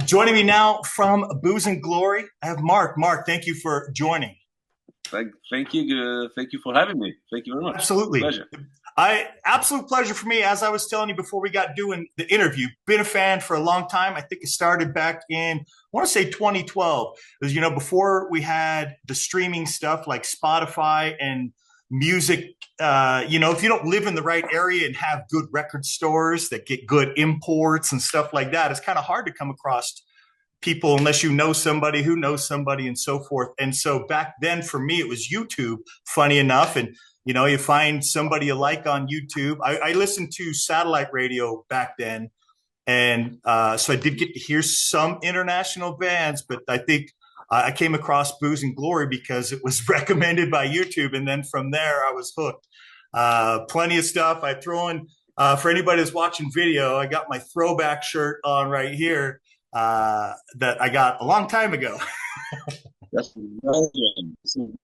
Joining me now from Booze and Glory, I have Mark. Mark, thank you for joining. Thank you for having me. Thank you very much. Absolutely. Pleasure. Absolute pleasure for me. As I was telling you before we got doing the interview, been a fan for a long time. I think it started back in, I want to say 2012. Because, before we had the streaming stuff like Spotify and music, if you don't live in the right area and have good record stores that get good imports and stuff like that, it's kind of hard to come across people unless you know somebody who knows somebody and so forth. And so back then for me, it was YouTube, funny enough. And, you find somebody you like on YouTube. I listened to satellite radio back then. And so I did get to hear some international bands, but I think I came across Booze and Glory because it was recommended by YouTube. And then from there, I was hooked. Plenty of stuff. I throw in, for anybody that's watching video, I got my throwback shirt on right here that I got a long time ago. That's amazing.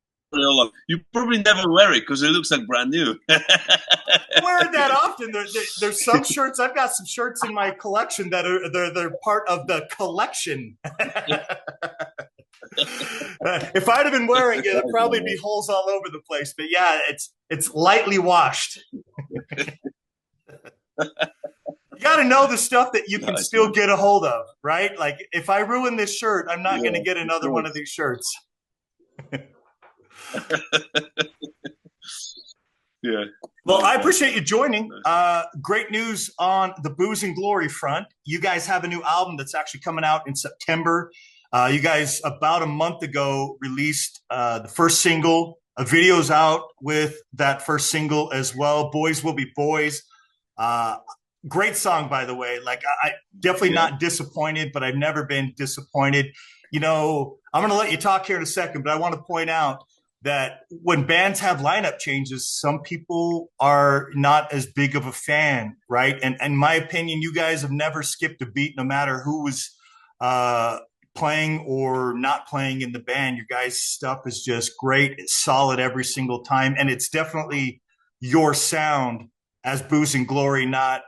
You probably never wear it because it looks like brand new. I wear it that often. There's some shirts. I've got some shirts in my collection that are they're part of the collection. If I'd have been wearing it, it'd probably be holes all over the place. But yeah, it's lightly washed. You got to know the stuff that you can Nice, still man. get a hold of, right? Like if I ruin this shirt, I'm not going to Yeah, get of another one of course. these shirts. Yeah, Well, nice I man. appreciate you joining. Nice man. Great news on the Booze and Glory front. You guys have a new album that's actually coming out in September. You guys, about a month ago, released the first single. A video's out with that first single as well. Boys Will Be Boys. Uh, Great song, by the way. Like, I definitely Yeah, not disappointed, but I've never been disappointed. I'm going to let you talk here in a second, but I want to point out that when bands have lineup changes, some people are not as big of a fan, right? And in my opinion, you guys have never skipped a beat, no matter who was uh, playing or not playing in the band. Your guys' stuff is just great. It's solid every single time, and it's definitely your sound as Booze and Glory, not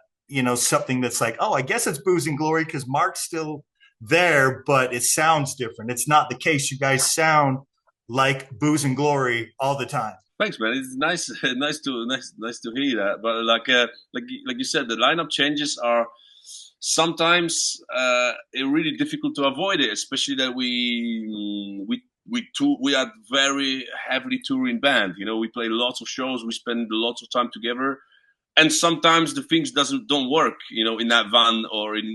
something that's like, oh, I guess it's Booze and Glory because Mark's still there, but it sounds different. It's not the case. You guys sound like Booze and Glory all the time. thanks, man. It's nice, nice to hear that. But like you said, the lineup changes are sometimes really difficult to avoid it, especially that we are very heavily touring band. You know, we play lots of shows, we spend lots of time together, and sometimes the things doesn't don't work. You know, in that van or in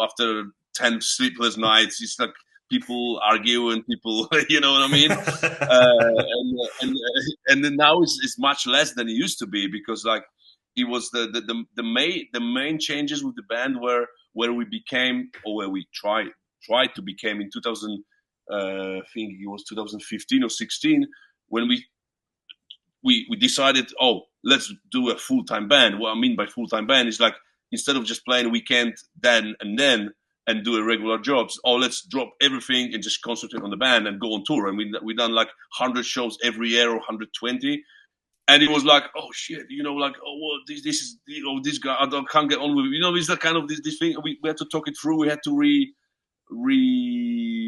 after 10 sleepless nights, it's like people argue and people, you know what I mean. And then now it's much less than it used to be because like it was the main changes with the band were where we became or where we tried to become in 2000. I think it was 2015 or 16 when we decided, oh, let's do a full time band. What I mean by full time band is like instead of just playing weekend then and then and do a regular jobs, oh, let's drop everything and just concentrate on the band and go on tour. And we done like 100 shows every year or 120. And it was like, oh shit, like, oh, well, this is, this guy, can't get on with it. It's that kind of this thing. We had to talk it through. We had to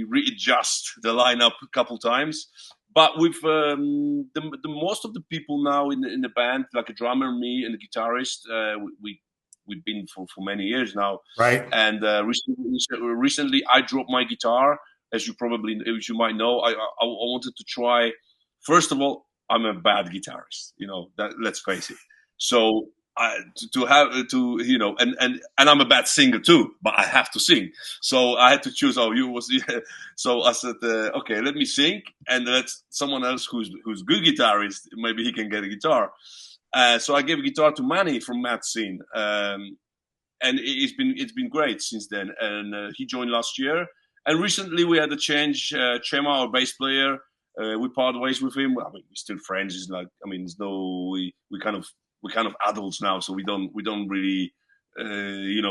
readjust the lineup a couple times. But with the most of the people now in the band, like a drummer, me, and a guitarist, we've been for many years now. Right. And recently, I dropped my guitar, as you might know. I wanted to try. First of all, I'm a bad guitarist. Let's face it. So to have to and I'm a bad singer too, but I have to sing. So I had to choose. Oh, you was yeah. So I said, okay, let me sing, and let someone else who's good guitarist, maybe he can get a guitar. So I gave a guitar to Manny from Mad Scene, and it's been great since then. And he joined last year, and recently we had a change. Chema, our bass player, we part ways with him. I mean, we're still friends. It's like, I mean, there's no we kind of adults now, so we don't really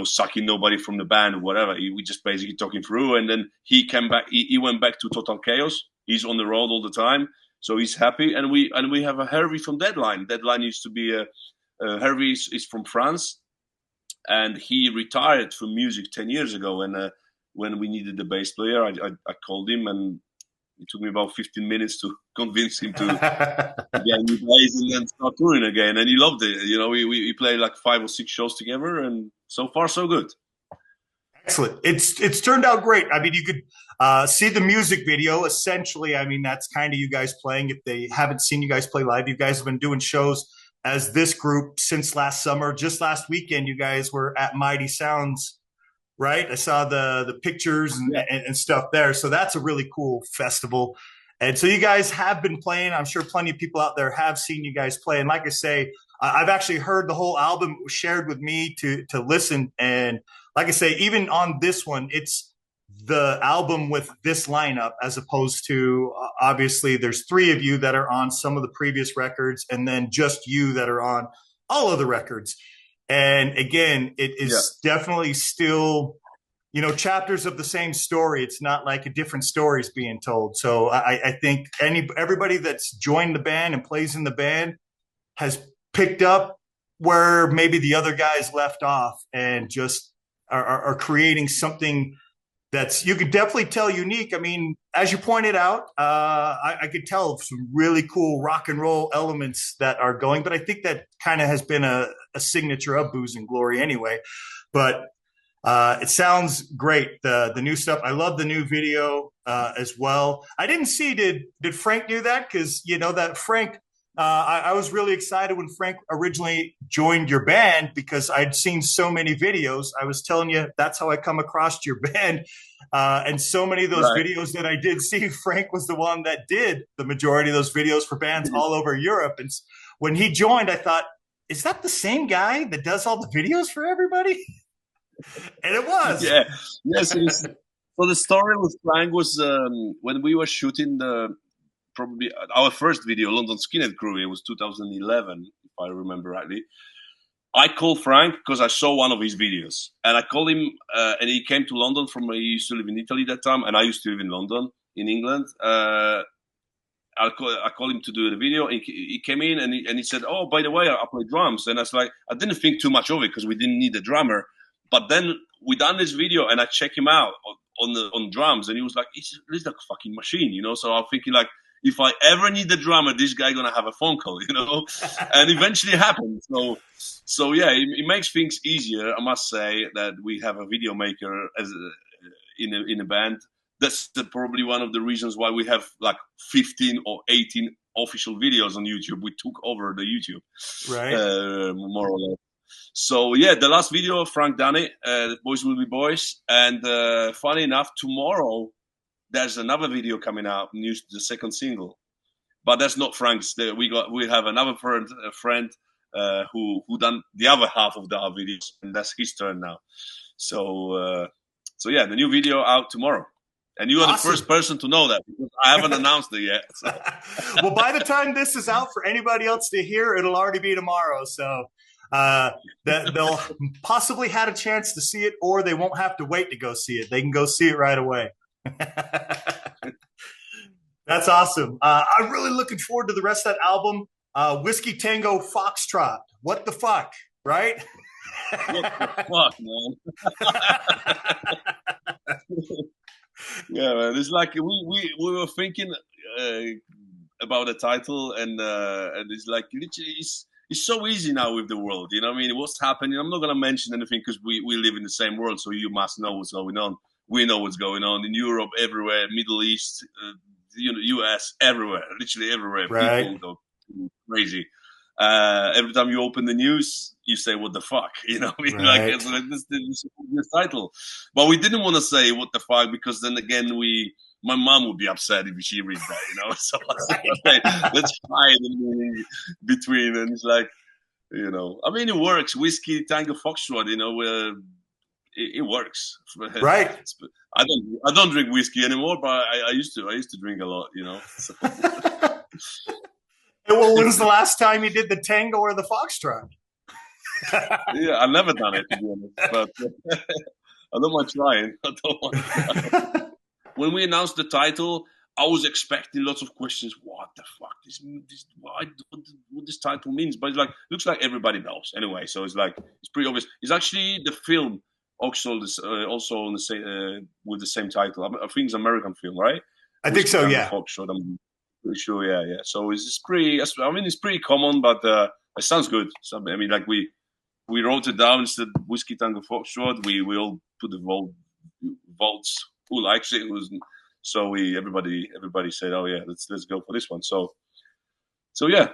sucking nobody from the band or whatever. We just basically talking through, and then he came back. He went back to Total Chaos. He's on the road all the time, so he's happy. And we have a Hervey from Deadline. Deadline used to be Hervey is from France, and he retired from music 10 years ago, and when we needed the bass player. I called him, and it took me about 15 minutes to convince him to get new bass and then start touring again. And he loved it. You know, we played like 5 or 6 shows together, and so far so good. Excellent. It's turned out great. I mean, you could see the music video. Essentially, I mean, that's kind of you guys playing. If they haven't seen you guys play live, you guys have been doing shows as this group since last summer. Just last weekend, you guys were at Mighty Sounds, right? I saw the pictures and stuff there. So that's a really cool festival. And so you guys have been playing. I'm sure plenty of people out there have seen you guys play. And like I say, I've actually heard the whole album shared with me to listen. And like I say, even on this one, it's the album with this lineup, as opposed to obviously there's 3 of you that are on some of the previous records, and then just you that are on all of the records. And again, it is definitely still, you know, chapters of the same story. It's not like a different story is being told. So I think everybody that's joined the band and plays in the band has picked up where maybe the other guys left off, and just are creating something that's, you could definitely tell, unique. I mean, as you pointed out, I could tell some really cool rock and roll elements that are going, but I think that kind of has been a signature of Booze and Glory anyway. But it sounds great, the new stuff. I love the new video as well. I didn't see, did Frank do that? Because you know that Frank, I was really excited when Frank originally joined your band, because I'd seen so many videos. I was telling you, that's how I come across your band. And so many of those videos that I did see, Frank was the one that did the majority of those videos for bands all over Europe. And when he joined, I thought, is that the same guy that does all the videos for everybody? And it was. Yeah. Yes. So the story with Frank was when we were shooting probably our first video, London Skinhead Crew. It was 2011, if I remember rightly. I called Frank because I saw one of his videos, and I called him, and he came to London from. He used to live in Italy that time, and I used to live in London, in England. I called him to do the video. And he came in and he said, "Oh, by the way, I play drums." And I was like, I didn't think too much of it because we didn't need a drummer. But then we done this video, and I checked him out on drums, and he was like, he's like a fucking machine, you know. So I'm thinking, like, if I ever need a drummer, this guy gonna have a phone call, you know. And eventually it happened. So yeah, it makes things easier. I must say that we have a video maker in a band. That's probably one of the reasons why we have like 15 or 18 official videos on YouTube. We took over the YouTube, right? More or less. So yeah, the last video, Frank done it. Boys Will Be Boys. And funny enough, tomorrow there's another video coming out, the second single. But that's not Frank's. We have another friend who done the other half of our videos, and that's his turn now. So yeah, the new video out tomorrow. And you are awesome. The first person to know that, because I haven't announced it yet. So. Well, by the time this is out for anybody else to hear, it'll already be tomorrow. So that they'll possibly had a chance to see it, or they won't have to wait to go see it. They can go see it right away. That's awesome. I'm really looking forward to the rest of that album. Whiskey Tango Foxtrot. What the fuck, right? What the fuck, man? Yeah, man. It's like we were thinking about the title, and it's like literally it's so easy now with the world. You know what I mean? What's happening? I'm not gonna mention anything because we live in the same world, so you must know what's going on. We know what's going on in Europe, everywhere, Middle East, US, everywhere, literally everywhere. Right. People go crazy. Every time you open the news, you say, what the fuck? You know, I mean, right. like this title. But we didn't want to say what the fuck, because then again, my mom would be upset if she reads that, you know? So okay, let's hide in between. And it's like, you know, I mean, it works. Whiskey Tango Foxtrot, you know, it works. Right. I don't drink whiskey anymore, but I used to drink a lot, you know? So. Well, when's the last time you did the tango or the foxtrot? Yeah, I've never done it, to be honest, but I don't mind trying. When we announced the title, I was expecting lots of questions. What the fuck? What this title means? But it's like, looks like everybody knows anyway. So it's like, it's pretty obvious. It's actually the film Oxford is also on the same with the same title. I think it's an American film, right? I think Whiskey so. Tango Yeah. Foxtrot. I'm pretty sure. Yeah, yeah. So it's pretty. I mean, it's pretty common, but it sounds good. So, I mean, like we wrote it down instead Whiskey Tango Foxtrot. We all put the votes who likes it. So everybody said, oh yeah, let's go for this one. So yeah,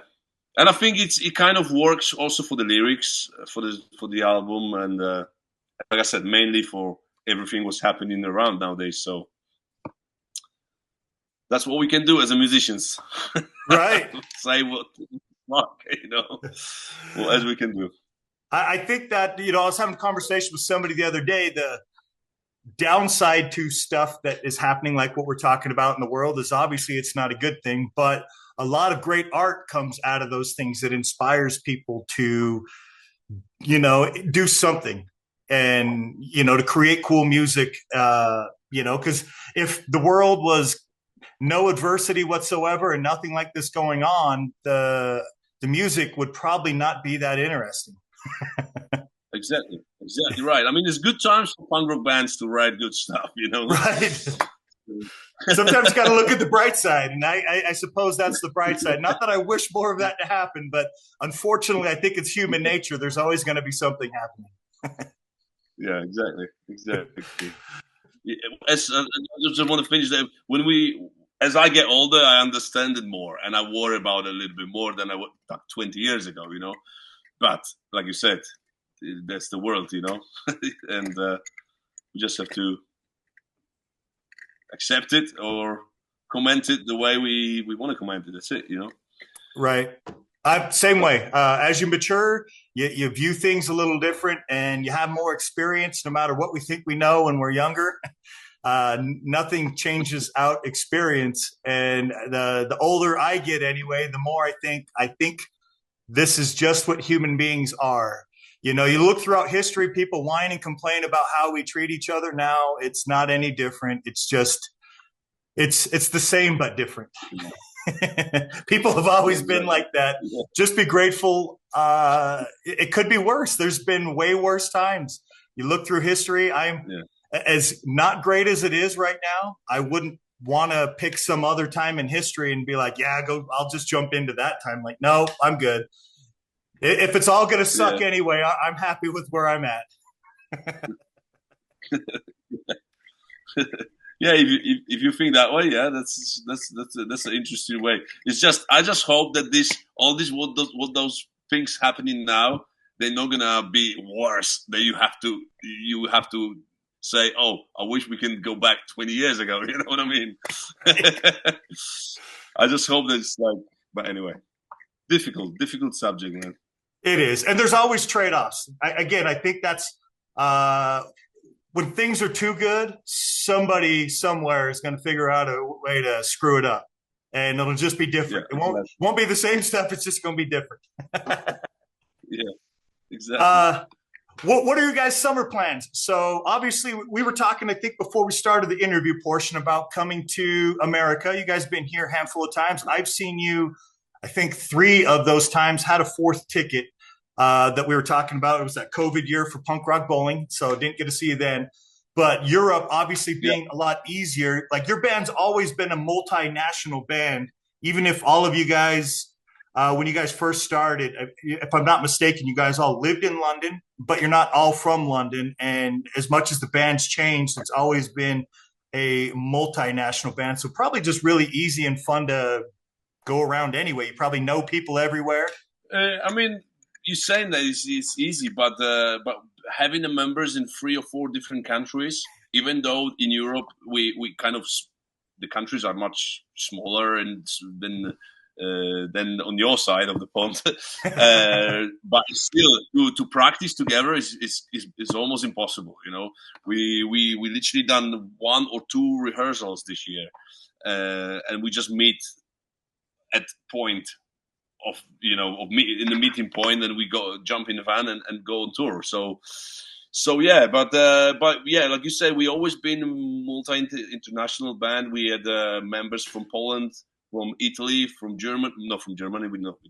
and I think it kind of works also for the lyrics for the album, and like I said, mainly for everything what's happening around nowadays. So that's what we can do as a musicians. Right. Say what fuck, well, as we can do. I think that, I was having a conversation with somebody the other day. The downside to stuff that is happening, like what we're talking about in the world, is obviously it's not a good thing, but a lot of great art comes out of those things that inspires people to, do something and, to create cool music, because if the world was no adversity whatsoever and nothing like this going on, the music would probably not be that interesting. Exactly right. I mean, it's good times for punk rock bands to write good stuff, Right. Sometimes got to look at the bright side, and I suppose that's the bright side. Not that I wish more of that to happen, but unfortunately, I think it's human nature. There's always going to be something happening. Yeah, exactly. As I just want to finish that as I get older, I understand it more, and I worry about it a little bit more than I would 20 years ago, But like you said, that's the world, and we just have to accept it or comment it the way we want to comment it. That's it, Right. Same way. As you mature, you view things a little different, and you have more experience. No matter what we think we know when we're younger, nothing changes out experience. And the older I get, anyway, the more I think this is just what human beings are. You look throughout history, people whine and complain about how we treat each other. Now it's not any different. It's just it's the same but different. People have always been like that. Just be grateful. It could be worse. There's been way worse times. You look through history. I'm as not great as it is right now. I wouldn't want to pick some other time in history and be like, yeah, I'll just jump into that time. Like, no, I'm good. If it's all going to suck anyway, I'm happy with where I'm at. Yeah, if you think that way, yeah, that's an interesting way. It's just I just hope that what those things happening now, they're not gonna be worse. That you have to say, oh, I wish we can go back 20 years ago. You know what I mean? I just hope that it's like, but anyway, difficult subject, man. It is, and there's always trade-offs. I think that's when things are too good, somebody somewhere is going to figure out a way to screw it up, and it'll just be different. Yeah, it won't be the same stuff. It's just going to be different. Yeah, exactly. What are your guys' summer plans? So obviously we were talking, I think, before we started the interview portion about coming to America. You guys have been here a handful of times. I've seen you, I think 3 of those times, had a 4th ticket that we were talking about. It was that COVID year for punk rock bowling, so didn't get to see you then. But Europe obviously being a lot easier. Like, your band's always been a multinational band, even if all of you guys, when you guys first started, if I'm not mistaken, you guys all lived in London, but you're not all from London. And as much as the band's changed, it's always been a multinational band. So probably just really easy and fun to go around anyway. You probably know people everywhere. I mean, you're saying that it's easy, but having the members in 3 or 4 different countries, even though in Europe we kind of, the countries are much smaller and than on your side of the pond, but still to practice together is almost impossible. We literally done 1 or 2 rehearsals this year, and we just meet at point of in the meeting point, and we go jump in the van and go on tour. So yeah, but yeah, like you said, we always been a multi-international band. We had members from Poland, from Italy, from Germany. No, from Germany we didn't have.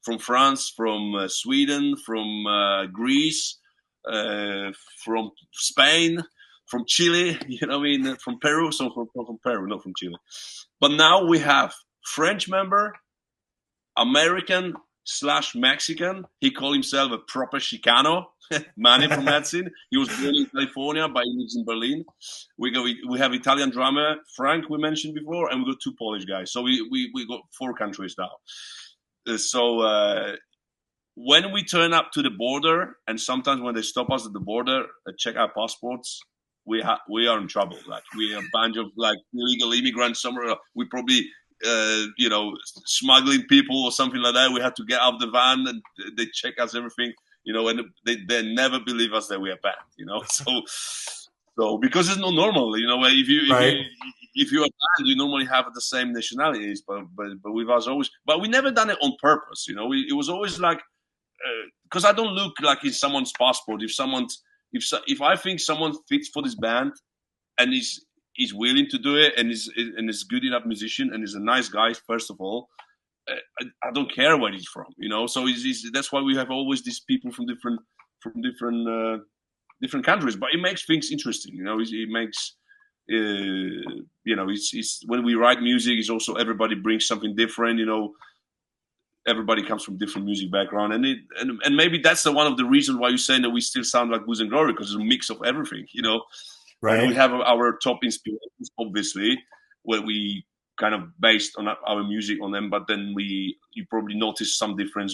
From France, from Sweden, from Greece, from Spain, from Chile, you know, I mean, from Peru, so from Peru, not from Chile. But now we have French member, American / Mexican. He called himself a proper Chicano, Manny from that scene. He was born in California, but he lives in Berlin. We have Italian drummer, Frank, we mentioned before, and we got 2 Polish guys. So we got 4 countries now. When we turn up to the border, and sometimes when they stop us at the border, check our passports, we are in trouble. Like, we are a bunch of like illegal immigrants somewhere. We probably you know, smuggling people or something like that. We had to get out of the van and they check us everything, you know, and they never believe us that we are banned, you know. So because it's not normal, you know, if you are banned, you normally have the same nationalities, but with us always, but we never done it on purpose, you know. It was always like, because I don't look like in someone's passport. If I think someone fits for this band and is willing to do it and is good enough musician and is a nice guy, first of all, I don't care where he's from, you know. So that's why we have always these people from different countries. But it makes things interesting, you know. It makes you know, it's when we write music, it's also everybody brings something different, you know. Everybody comes from different music background, and maybe that's one of the reasons why you're saying that we still sound like Booze and Glory, because it's a mix of everything, you know. Right. And we have our top inspirations, obviously, where we kind of based on our music on them. But then you probably notice some difference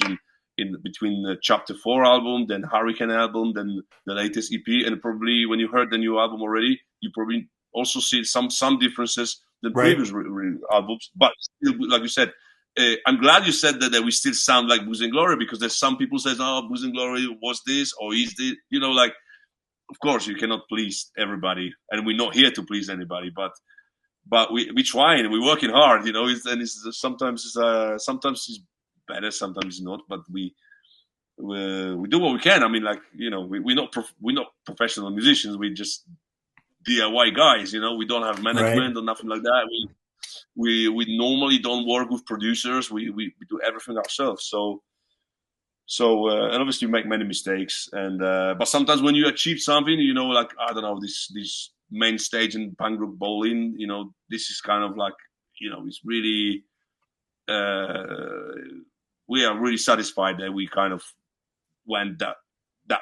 in between the Chapter 4 album, then Hurricane album, then the latest EP, and probably when you heard the new album already, you probably also see some differences than previous albums. But still, like you said. I'm glad you said that we still sound like Booze and Glory, because there's some people say, "Oh, Booze and Glory was this or is this," you know. Like, of course, you cannot please everybody, and we're not here to please anybody. But we try and we're working hard, you know. Sometimes it's better, sometimes it's not. But we do what we can. I mean, like, you know, we're not professional musicians. We're just DIY guys, you know. We don't have management or nothing like that. We normally don't work with producers. We do everything ourselves. So and obviously we make many mistakes. And but sometimes when you achieve something, you know, like, I don't know, this main stage in punk rock bowling, you know, this is kind of like, you know, it's really we are really satisfied that we kind of went that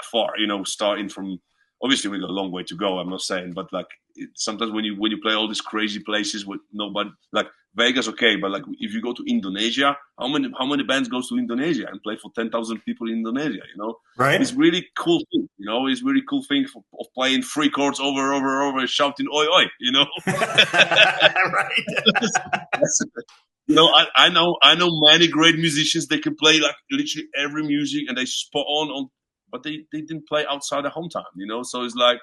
far, you know, starting from, obviously we got a long way to go, I'm not saying, but like, sometimes when you play all these crazy places with nobody, like Vegas, okay, but like if you go to Indonesia, how many bands goes to Indonesia and play for 10,000 people in Indonesia, you know? Right. It's really cool thing, you know. It's really cool thing of playing 3 chords over, shouting oi oi, you know. Right. You know, I know many great musicians. They can play like literally every music and they spot on, but they didn't play outside their hometown, you know. So it's like,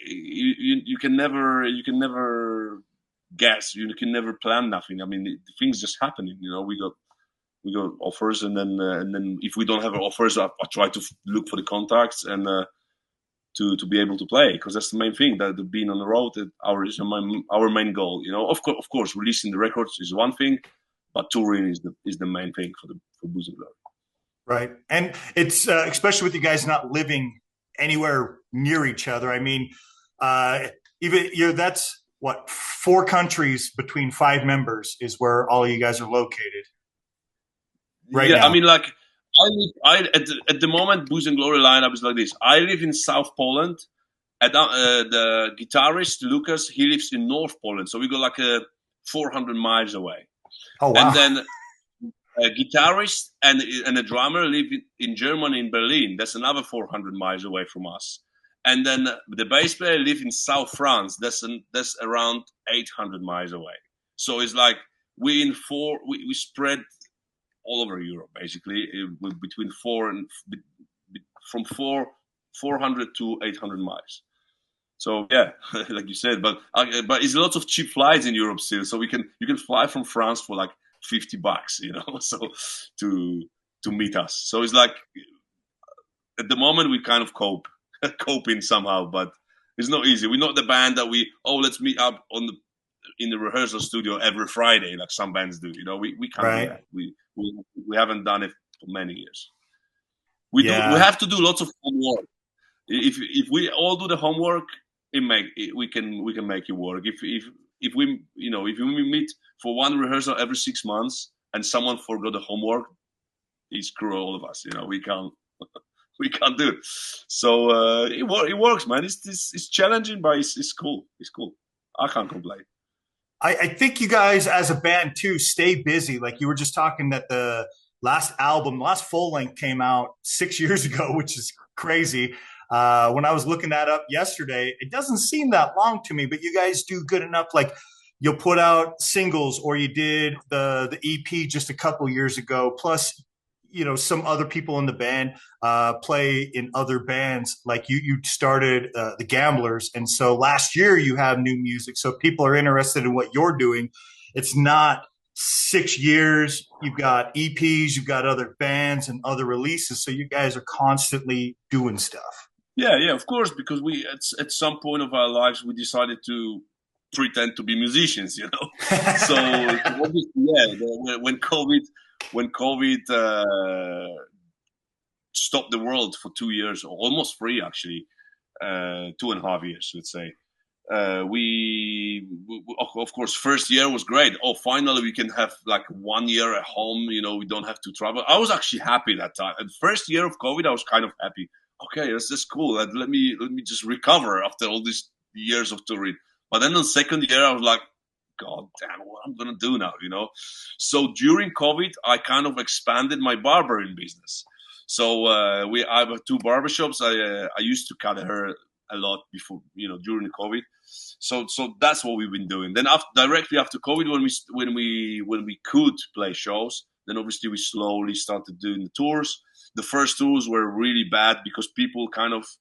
you can never guess, you can never plan nothing. I mean, things just happening, you know. We got offers, and then if we don't have offers, I try to look for the contacts and to be able to play, because that's the main thing, that being on the road, our main goal, you know. Of course releasing the records is one thing, but touring is the main thing for Booze and Glory. Right. And it's especially with you guys not living anywhere near each other. I mean, even that's what, 4 countries between 5 members is where all you guys are located. Right. Yeah, now. I mean, like, at the moment, Booze and Glory lineup is like this. I live in South Poland. The guitarist Lucas, he lives in North Poland, so we go like 400 miles away. Oh wow! And then a guitarist and a drummer live in Germany, in Berlin. That's another 400 miles away from us. And then the bass player lives in South France. That's around 800 miles away. So it's like we spread all over Europe, basically, between 400 to 800 miles. So yeah, like you said, but it's lots of cheap flights in Europe still. So you can fly from France for like $50, you know, so to meet us. So it's like, at the moment we kind of coping somehow, but it's not easy. We're not the band that let's meet up in the rehearsal studio every Friday like some bands do. You know, we can't do that. We haven't done it for many years. We Yeah. have to do lots of homework. If we all do the homework, we can make it work. If we if we meet for one rehearsal every 6 months and someone forgot the homework, he screw all of us. We can't we can't do it. So it works, man. It's challenging, but it's cool. It's cool. I can't complain. I think you guys as a band too stay busy. Like you were just talking that the last album, last full length came out 6 years ago, which is crazy. When I was looking that up yesterday, it doesn't seem that long to me, but you guys do good enough. Like you'll put out singles, or you did the EP just a couple years ago. Plus, some other people in the band play in other bands. Like you started the Gamblers, and so last year you have new music. So people are interested in what you're doing. It's not 6 years. You've got EPs, you've got other bands and other releases. So you guys are constantly doing stuff. Yeah, yeah, of course, because we at some point of our lives we decided to pretend to be musicians, So obviously, yeah, when COVID stopped the world for 2 years, or almost three actually, 2.5 years, let's say. Of course, first year was great. Oh, finally we can have like 1 year at home. We don't have to travel. I was actually happy that time. And first year of COVID, I was kind of happy. Okay, that's cool. Let me just recover after all these years of touring. But then the second year, I was like, God damn, what I'm gonna do now? So during COVID, I kind of expanded my barbering business. So I have two barbershops. I used to cut hair a lot before, during the COVID. So that's what we've been doing. Then directly after COVID, when we could play shows, then obviously we slowly started doing the tours. The first tours were really bad because people kind of,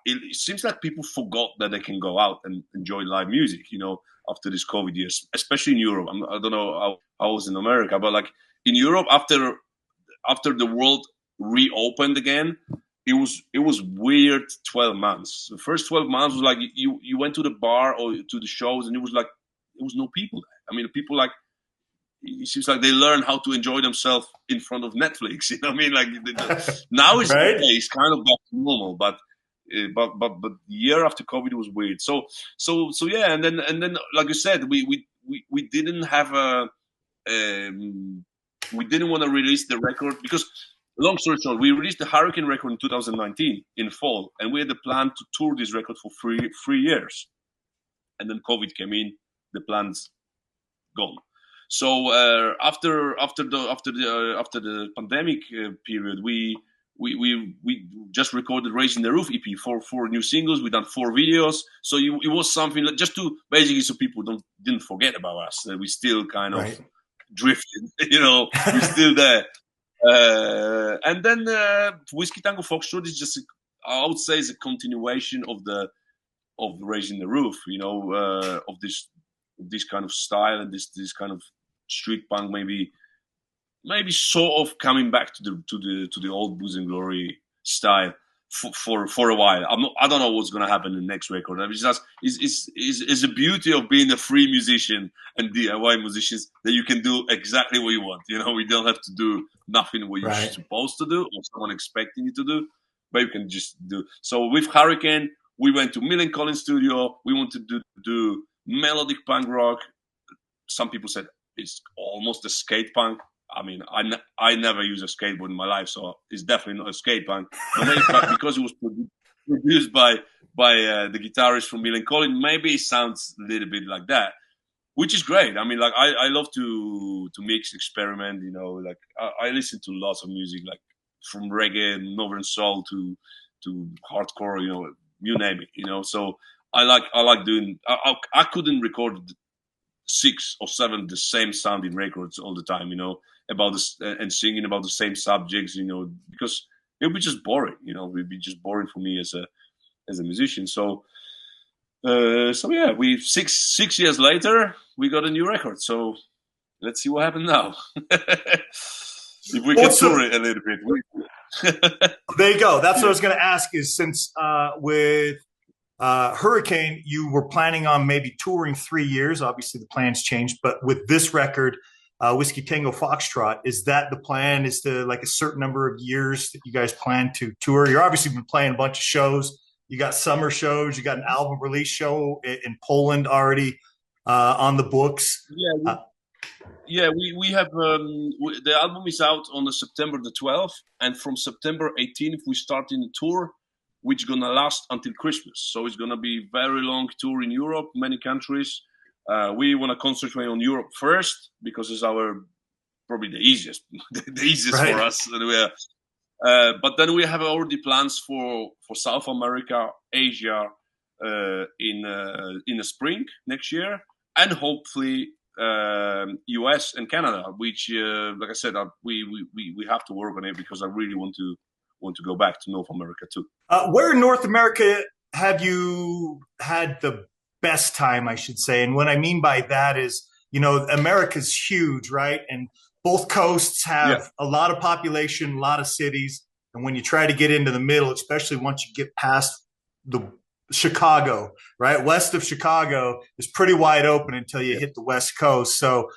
it seems like people forgot that they can go out and enjoy live music, after this COVID years, especially in Europe. I don't know how it was in America, but like in Europe, after the world reopened again, it was weird 12 months. The first 12 months was like you went to the bar or to the shows and it was like there was no people there. I mean, people like it seems like they learn how to enjoy themselves in front of Netflix. You know what I mean? Like now it's okay, Right? it's kind of back to normal, but the year after COVID it was weird. So yeah, and then like you said, we didn't have we didn't want to release the record because, long story short, we released the Hurricane record in 2019 in fall, and we had the plan to tour this record for three years, and then COVID came in, the plan's gone. So after the pandemic period, we just recorded "Raising the Roof" EP for 4 new singles. We done 4 videos, so it was something like just to basically so people didn't forget about us. That we still kind of Right. drifted, we're still there. And then Whiskey Tango Foxtrot is just, I would say, is a continuation of Raising the Roof, of this kind of style and this kind of street punk, maybe sort of coming back to the old Booze and Glory style for a while. I don't know what's gonna happen in the next record. I mean, it's the beauty of being a free musician and DIY musicians that you can do exactly what you want. We don't have to do nothing what you're Right. supposed to do or someone expecting you to do, but you can just do. So with Hurricane, we went to Millen Collins studio. We wanted to do melodic punk rock. Some people said it's almost a skate punk. I mean, I never used a skateboard in my life, so it's definitely not a skate punk. But maybe because it was produced by the guitarist from Millen Collins, maybe it sounds a little bit like that, which is great. I mean, like I love to mix, experiment. Like I listen to lots of music, like from reggae, northern soul to hardcore. You name it. So I like doing. I couldn't record 6 or 7 the same sounding records all the time, about this and singing about the same subjects, because it would be just boring, it would be just boring for me as a musician. So yeah, we 6 years later we got a new record. So let's see what happens now. If we can tour it a little bit. There you go. That's what I was going to ask. Is since with Hurricane, you were planning on maybe touring 3 years. Obviously, the plans changed, but with this record, Whiskey Tango Foxtrot. Is that the plan? Is to like a certain number of years that you guys plan to tour? You're obviously been playing a bunch of shows. You got summer shows. You got an album release show in Poland already on the books. Yeah, Uh, yeah, we have the album is out on the September the 12th, and from September 18th we start in the tour, which is gonna last until Christmas. So it's gonna be very long tour in Europe, many countries. We want to concentrate on Europe first because it's our probably the easiest, the easiest for right. us. But then we have already plans for South America, Asia in the spring next year, and hopefully US and Canada, which, like I said, we have to work on it because I really want to go back to North America too. Where in North America have you had the best time, I should say? And what I mean by that is, you know, America's huge, right? And both coasts Yeah, have a lot of population, a lot of cities. And when you try to get into the middle, especially once you get past the Chicago, right? West of Chicago is pretty wide open until you yeah, hit the West Coast. So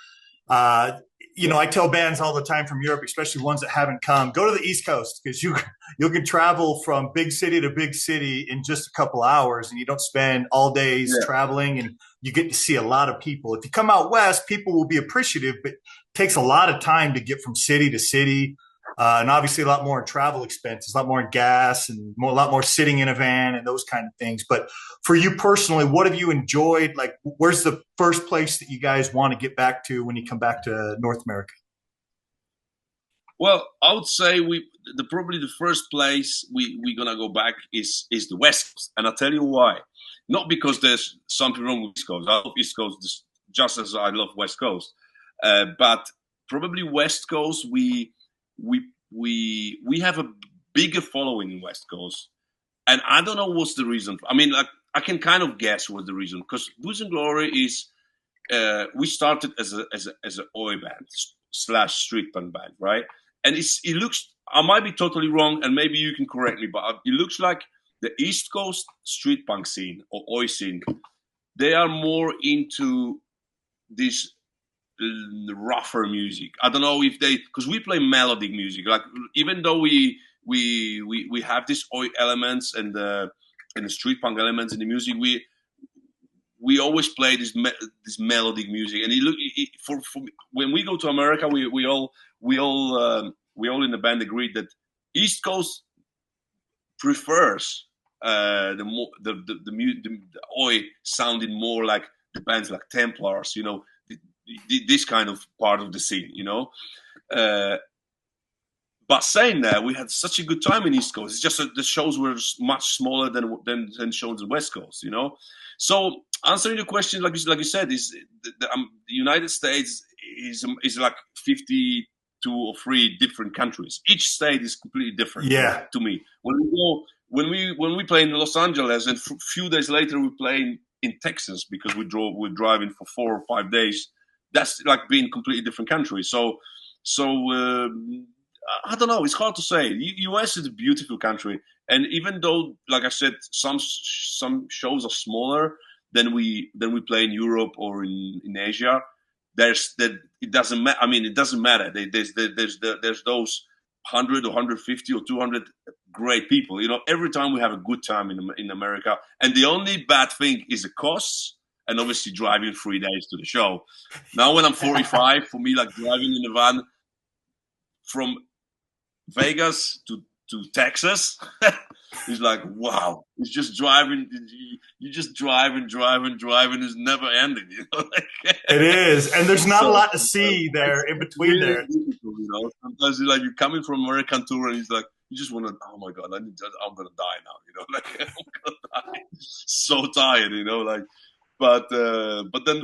uh, you yeah, know, I tell bands all the time from Europe, especially ones that haven't come, go to the East Coast because you can travel from big city to big city in just a couple hours, and you don't spend all days yeah. traveling, and you get to see a lot of people. If you come out west, people will be appreciative, but it takes a lot of time to get from city to city. And obviously a lot more in travel expenses, a lot more in gas, and a lot more sitting in a van and those kind of things. But for you personally, what have you enjoyed? Like, where's the first place that you guys want to get back to when you come back to North America? Well, I would say probably the first place we're gonna go back is the West Coast, and I'll tell you why. Not because there's something wrong with East Coast. I love East Coast just as I love West Coast, but probably West Coast we have a bigger following in West Coast, and I don't know what's the reason. I mean, like I can kind of guess what the reason, because Booze and Glory is we started as a oi band slash street punk band, right? And it looks, I might be totally wrong, and maybe you can correct me, but it looks like the East Coast street punk scene or oi scene, they are more into this rougher music. I don't know if they, because we play melodic music. Like even though we have these oi elements and the street punk elements in the music, we always play this melodic music. And for when we go to America, we all in the band agreed that East Coast prefers the oi sounding more like the bands like Templars, you know, this kind of part of the scene, you know. But saying that, we had such a good time in East Coast. It's just that the shows were much smaller than shows in West Coast, you know. So answering the question, like you said, is the United States is like 52 or 3 different countries. Each state is completely different Yeah. to me. When we play in Los Angeles, and a few days later we play in Texas because we're driving for 4 or 5 days. That's like being completely different countries. So I don't know. It's hard to say. US is a beautiful country, and even though, like I said, some shows are smaller than we play in Europe or in Asia. It doesn't matter. I mean, it doesn't matter. There's those 100 or 150 or 200 great people. You know, every time we have a good time in America, and the only bad thing is the costs. And obviously driving 3 days to the show. Now when I'm 45, for me, like driving in a van from Vegas to Texas, it's like, wow. It's just driving. You just drive and drive and drive, and it's never ending. You know, It is, and there's not a so lot to see there in between really there. difficult, you know. Sometimes you're like you're coming from American tour, and it's like you just want to. Oh my god, I'm gonna die now. You know, like I'm gonna die. So tired, you know, like. But then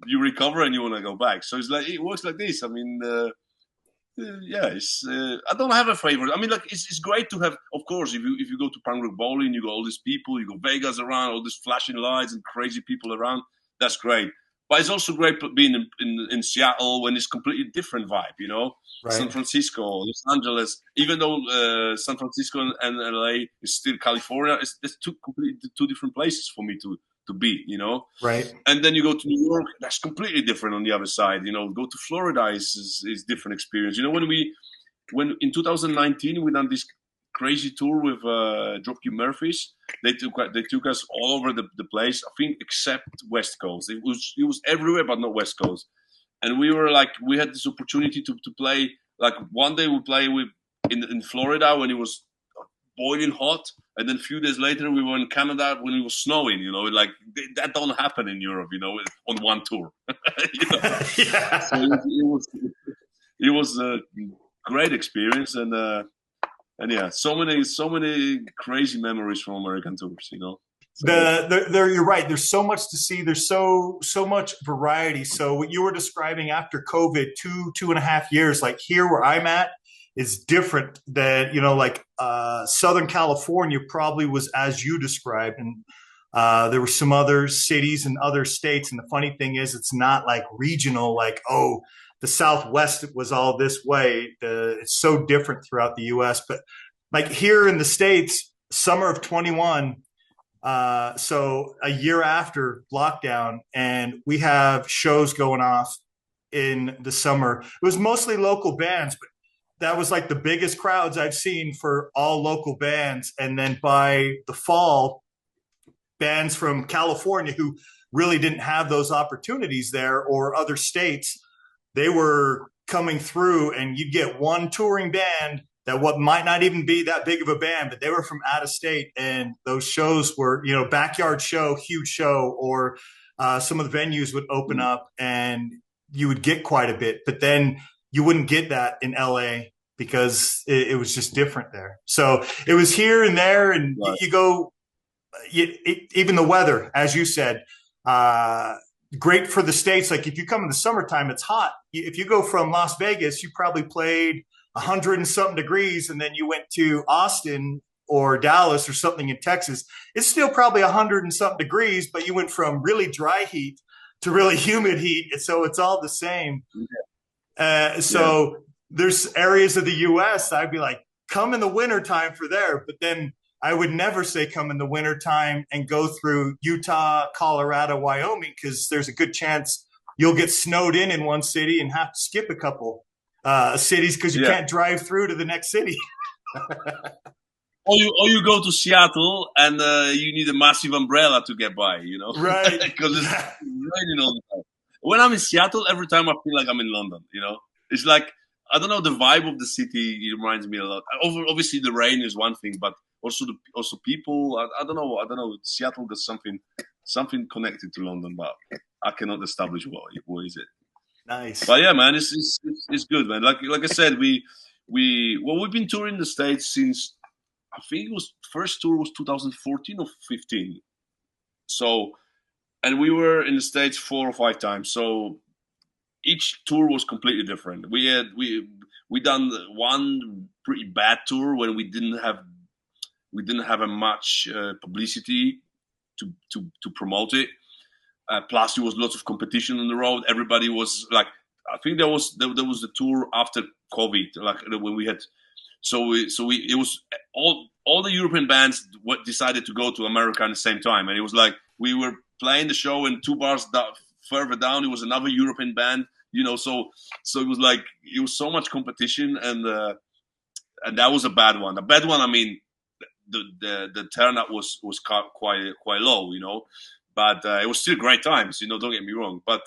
you recover and you want to go back. So it's like it works like this. I mean, yeah, I don't have a favorite. I mean, like it's great to have. Of course, if you go to Punk Rock Bowling, you got all these people. You got Vegas around, all these flashing lights and crazy people around. That's great. But it's also great being in Seattle when it's completely different vibe. You know, San Right. Francisco, Los Angeles. Even though San Francisco and LA is still California, it's two completely two different places for me to to be, Right. And then you go to New York, that's completely different on the other side. Go to Florida is different experience. When in 2019 we done this crazy tour with Dropkick Murphys, they took us all over the place. I think except West Coast. It was everywhere, but not West Coast. And we had this opportunity to play. Like one day we play in Florida when it was boiling hot, and then a few days later we were in Canada when it was snowing. Like that don't happen in Europe. On one tour. Yeah. So it was a great experience, and yeah, so many crazy memories from American tours. You're right. There's so much to see. There's so much variety. So what you were describing after COVID, 2.5 years, like here where I'm at, is different than like Southern California probably was as you described, and there were some other cities and other states. And the funny thing is, it's not like regional, like the Southwest was all this way. It's so different throughout the U.S. But like here in the States, summer of 21. So a year after lockdown, and we have shows going off in the summer. It was mostly local bands, but that was like the biggest crowds I've seen for all local bands. And then by the fall, bands from California who really didn't have those opportunities there, or other states, they were coming through, and you'd get one touring band that what might not even be that big of a band, but they were from out of state. And those shows were, backyard show, huge show, or some of the venues would open up and you would get quite a bit, but then you wouldn't get that in LA because it was just different there. So it was here and there, and right. You go, even the weather, as you said, great for the States. Like if you come in the summertime, it's hot. If you go from Las Vegas, you probably played 100 and something degrees, and then you went to Austin or Dallas or something in Texas, it's still probably 100 and something degrees, but you went from really dry heat to really humid heat. And so it's all the same. There's areas of the US I'd be like, come in the wintertime for there. But then I would never say come in the wintertime and go through Utah, Colorado, Wyoming, because there's a good chance you'll get snowed in one city and have to skip a couple cities because you can't drive through to the next city. Or you go to Seattle and you need a massive umbrella to get by, Right? Because it's raining all the time. When I'm in Seattle, every time I feel like I'm in London. It's like, I don't know, the vibe of the city. It reminds me a lot. Obviously, the rain is one thing, but also people. I don't know. Seattle does something connected to London, but I cannot establish what is it. Nice. But yeah, man, it's good, man. Like I said, we've been touring the States since, I think first tour was 2014 or 15. So, and we were in the States 4 or 5 times. So each tour was completely different. We done one pretty bad tour when we didn't have a much publicity to promote it. Plus, there was lots of competition on the road. Everybody was like, I think there was the tour after COVID, like when we had. It was all the European bands decided to go to America at the same time, and it was like we were playing the show, and 2 bars further down, it was another European band. So it was like it was so much competition, and that was a bad one. A bad one. I mean, the turnout was quite low, but it was still great times. Don't get me wrong, but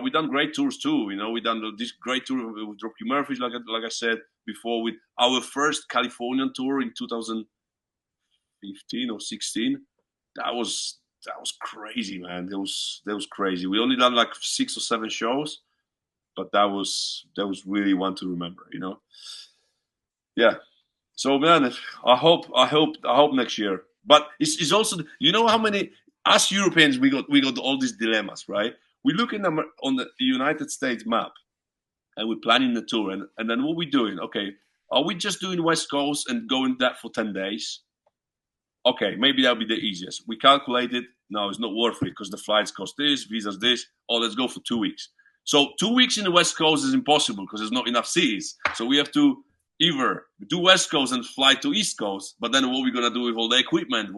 we done great tours too. We done this great tour with Dropkick Murphys, like I said before, with our first Californian tour in 2015 or 16. That was crazy, man. That was crazy. We only done like 6 or 7 shows, but that was really one to remember. Yeah. So man, I hope next year. But it's also, how many us Europeans we got all these dilemmas, right? We look on the United States map, and we're planning the tour, and then what we doing? Okay, are we just doing West Coast and going that for 10 days? Okay, maybe that'll be the easiest. We calculated, no, it's not worth it because the flights cost this, visas this. Oh, let's go for 2 weeks. So 2 weeks in the West Coast is impossible because there's not enough cities. So we have to either do West Coast and fly to East Coast, but then what are we going to do with all the equipment?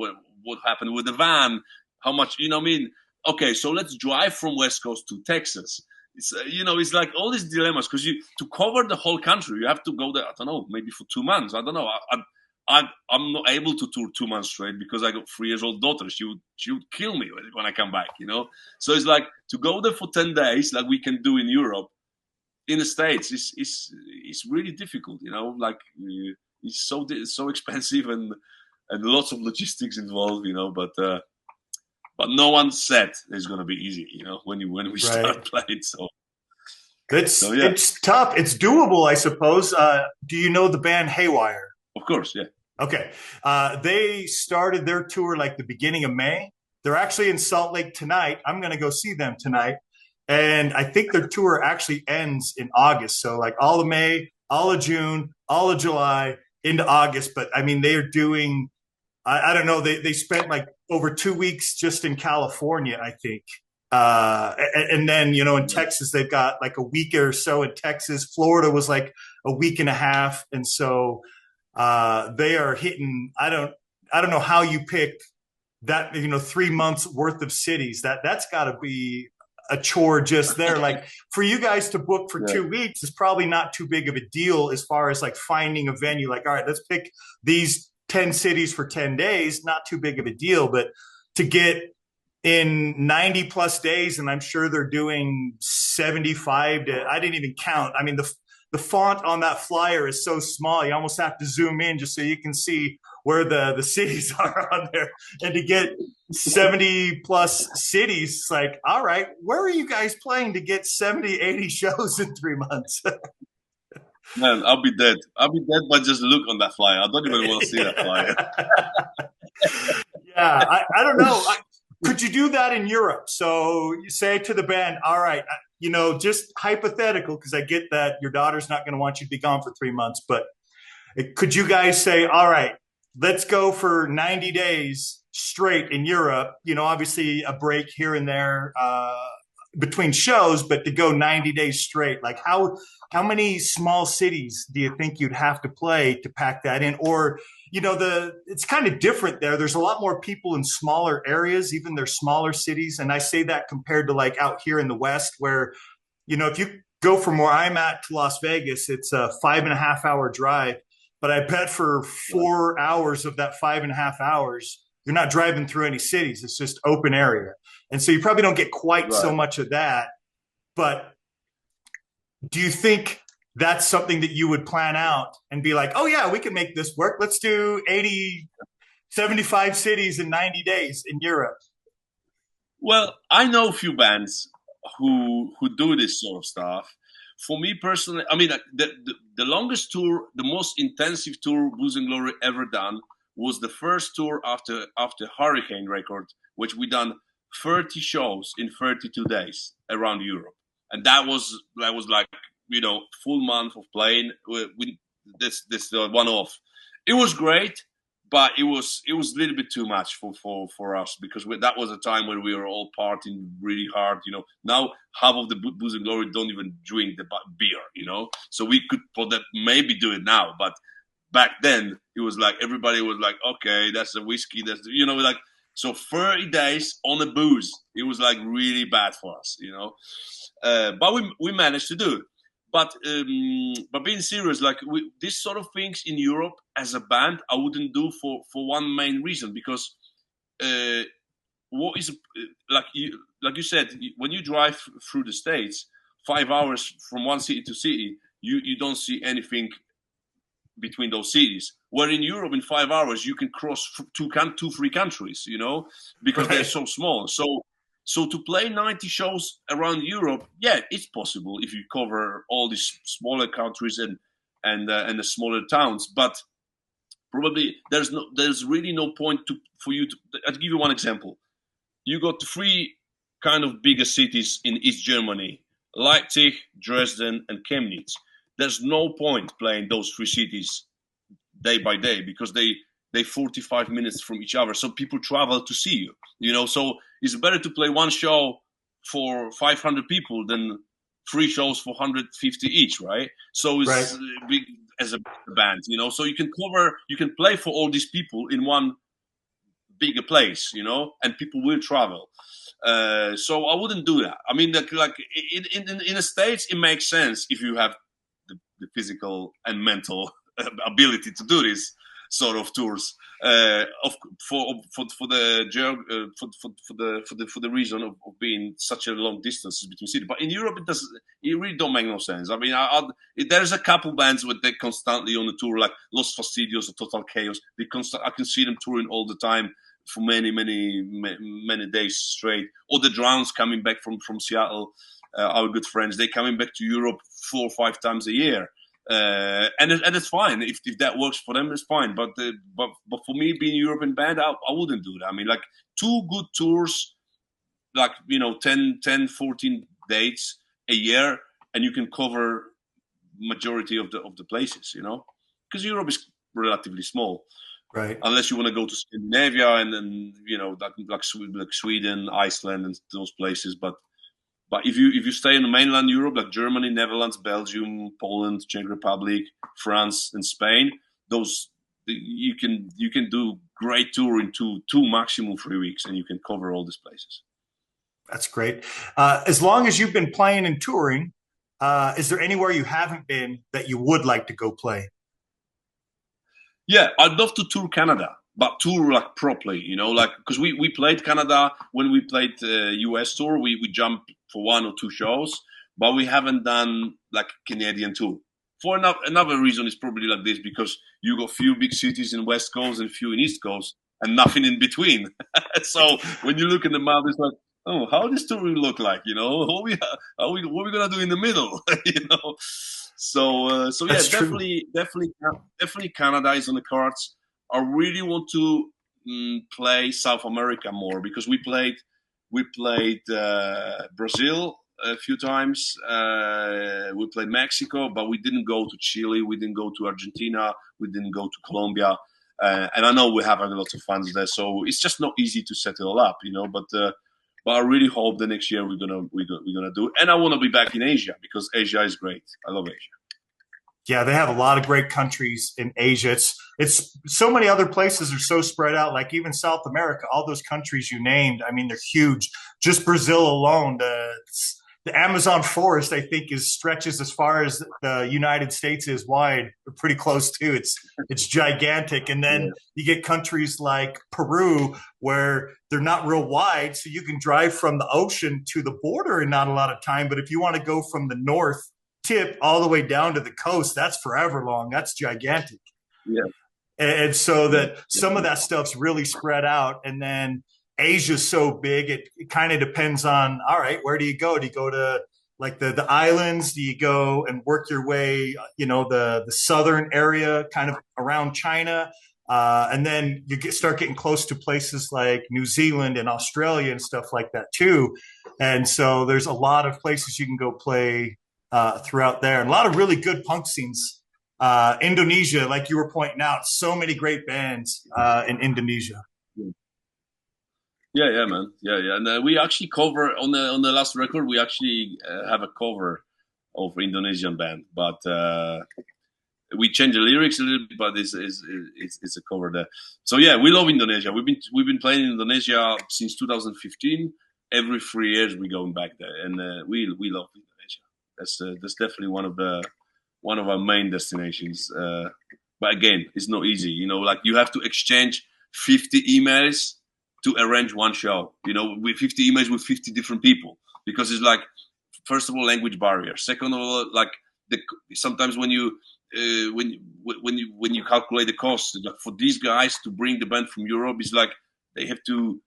what happened with the van, how much, you know what I mean? Okay, so let's drive from West Coast to Texas. It's, it's like all these dilemmas, because to cover the whole country, you have to go there, I don't know, maybe for 2 months. I don't know. I'm not able to tour 2 months straight because I got 3 years old daughter. She would kill me when I come back, So it's like to go there for 10 days, like we can do in Europe, in the States, is really difficult, Like it's so expensive and lots of logistics involved, but no one said it's going to be easy, when we start playing. Yeah. It's tough. It's doable, I suppose. Do you know the band Haywire? Of course, yeah. Okay. They started their tour like the beginning of May. They're actually in Salt Lake tonight. I'm going to go see them tonight. And I think their tour actually ends in August. So like all of May, all of June, all of July into August. But I mean, they are doing, I don't know, they spent like over 2 weeks just in California, I think. And then, in Texas, they've got like a week or so in Texas. Florida was like a week and a half. And so they are hitting, I don't know how you pick that, 3 months worth of cities. That's got to be a chore just there. Like for you guys to book for 2 weeks is probably not too big of a deal as far as like finding a venue. Like, all right, let's pick these 10 cities for 10 days. Not too big of a deal, but to get in 90 plus days, and I'm sure they're doing 75 to, I didn't even count. I mean, the font on that flyer is so small, you almost have to zoom in just so you can see where the cities are on there. And to get 70 plus cities, like, all right, where are you guys playing to get 70, 80 shows in 3 months? Man, I'll be dead. I'll be dead by just look on that flyer. I don't even want to see that flyer. Yeah, I don't know. Could you do that in Europe? So you say to the band, all right, just hypothetical, because I get that your daughter's not going to want you to be gone for 3 months, but could you guys say, all right, let's go for 90 days straight in Europe, obviously a break here and there between shows, but to go 90 days straight, like how many small cities do you think you'd have to play to pack that in? Or, it's kind of different there. There's a lot more people in smaller areas, even their smaller cities. And I say that compared to like out here in the West where, if you go from where I'm at to Las Vegas, it's a 5.5 hour drive. But I bet for 4 hours of that 5.5 hours, you're not driving through any cities. It's just open area. And so you probably don't get quite so much of that. But do you think that's something that you would plan out and be like, oh, yeah, we can make this work. Let's do 75 cities in 90 days in Europe? Well, I know a few bands who do this sort of stuff. For me personally, I mean, the longest tour, the most intensive tour Booze and Glory ever done was the first tour after Hurricane record, which we done 30 shows in 32 days around Europe. And that was like, full month of playing with this one-off. It was great, but it was a little bit too much for us because that was a time when we were all partying really hard. Now half of the Booze and Glory don't even drink the beer. So we could maybe do it now, but back then it was like everybody was like, okay, that's a whiskey, that's like. So 30 days on the booze, it was like really bad for us, But we managed to do it. But being serious, like this sort of things in Europe as a band, I wouldn't do for one main reason because what is like you said, when you drive through the States, 5 hours from one city to city, you don't see anything between those cities. Where in Europe, in 5 hours, you can cross 2-3 countries, because they're so small. So to play 90 shows around Europe, yeah, it's possible if you cover all these smaller countries and the smaller towns. But probably there's really no point for you to. I'll give you one example. You got 3 kind of bigger cities in East Germany: Leipzig, Dresden, and Chemnitz. There's no point playing those 3 cities day by day because they 45 minutes from each other. So people travel to see you, So it's better to play one show for 500 people than 3 shows for 150 each, right? So it's big as a band, So you can play for all these people in one bigger place, you know, and people will travel. So I wouldn't do that. I mean, like in the States, it makes sense if you have the physical and mental ability to do this sort of tours. For the reason of being such a long distance between cities. But in Europe, it really don't make no sense. I mean, there's a couple bands where they're constantly on the tour, like Los Fastidios or Total Chaos. I can see them touring all the time for many days straight. Or the Drowns coming back from Seattle, our good friends, they coming back to Europe 4 or 5 times a year. And it's fine if that works for them. It's fine, but for me, being a European band, I wouldn't do that. I mean, like 2 good tours, like 10, 14 dates a year, and you can cover majority of the places, because Europe is relatively small, right? Unless you want to go to Scandinavia and then like Sweden, Iceland, and those places, but. But if you stay in the mainland Europe, like Germany, Netherlands, Belgium, Poland, Czech Republic, France, and Spain, you can do great tour in two maximum 3 weeks, and you can cover all these places. That's great. As long as you've been playing and touring, is there anywhere you haven't been that you would like to go play? Yeah, I'd love to tour Canada, but tour like properly, like because we played Canada when we played US tour. We jumped for 1 or 2 shows, but we haven't done like Canadian tour. For another reason is probably like this, because you got few big cities in West Coast and few in East Coast and nothing in between. So when you look in the map, it's like, oh, how this tour will look like, what we gonna do in the middle, So yeah, definitely Canada is on the cards. I really want to play South America more, because we played Brazil a few times. We played Mexico, but we didn't go to Chile. We didn't go to Argentina. We didn't go to Colombia. And I know we have a lot of fans there, so it's just not easy to set it all up, But I really hope the next year we're gonna do it. And I want to be back in Asia, because Asia is great. I love Asia. Yeah, they have a lot of great countries in Asia. It's so many other places are so spread out, like even South America, all those countries you named. I mean, they're huge. Just Brazil alone, the Amazon forest, I think, stretches as far as the United States is wide, pretty close to. It's gigantic. And then you get countries like Peru, where they're not real wide, so you can drive from the ocean to the border in not a lot of time. But if you want to go from the north tip all the way down to the coast, that's forever long. That's gigantic. Yeah. And so that some of that stuff's really spread out. And then Asia's so big, it kind of depends on, all right, where do you go? Do you go to like the islands? Do you go and work your way, the southern area kind of around China? And then you start getting close to places like New Zealand and Australia and stuff like that too. And so there's a lot of places you can go play throughout there, and a lot of really good punk scenes. Indonesia, like you were pointing out, so many great bands in Indonesia. Yeah, man. Yeah. And we actually cover on the last record. We actually have a cover of Indonesian band, but we change the lyrics a little bit. But it's a cover there. So yeah, we love Indonesia. We've been playing in Indonesia since 2015. Every 3 years we going back there, and we love Indonesia. That's definitely one of our main destinations. But again, it's not easy. Like you have to exchange 50 emails to arrange one show, with 50 emails with 50 different people, because it's like, first of all, language barrier. Second of all, like sometimes when you calculate the cost, like for these guys to bring the band from Europe, it's like they have to,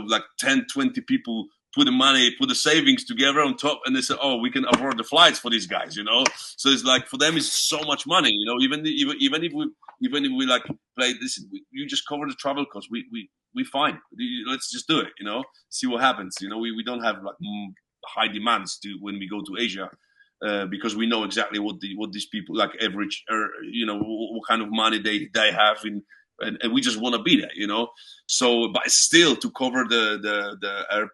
like 10, 20 people put the savings together on top, and they say, oh, we can afford the flights for these guys, So it's like, for them, it's so much money, even if we like play this, you just cover the travel costs. We fine. Let's just do it, see what happens. We don't have like high demands when we go to Asia, because we know exactly what these people like average, what kind of money they have and we just want to be there, So, but still to cover the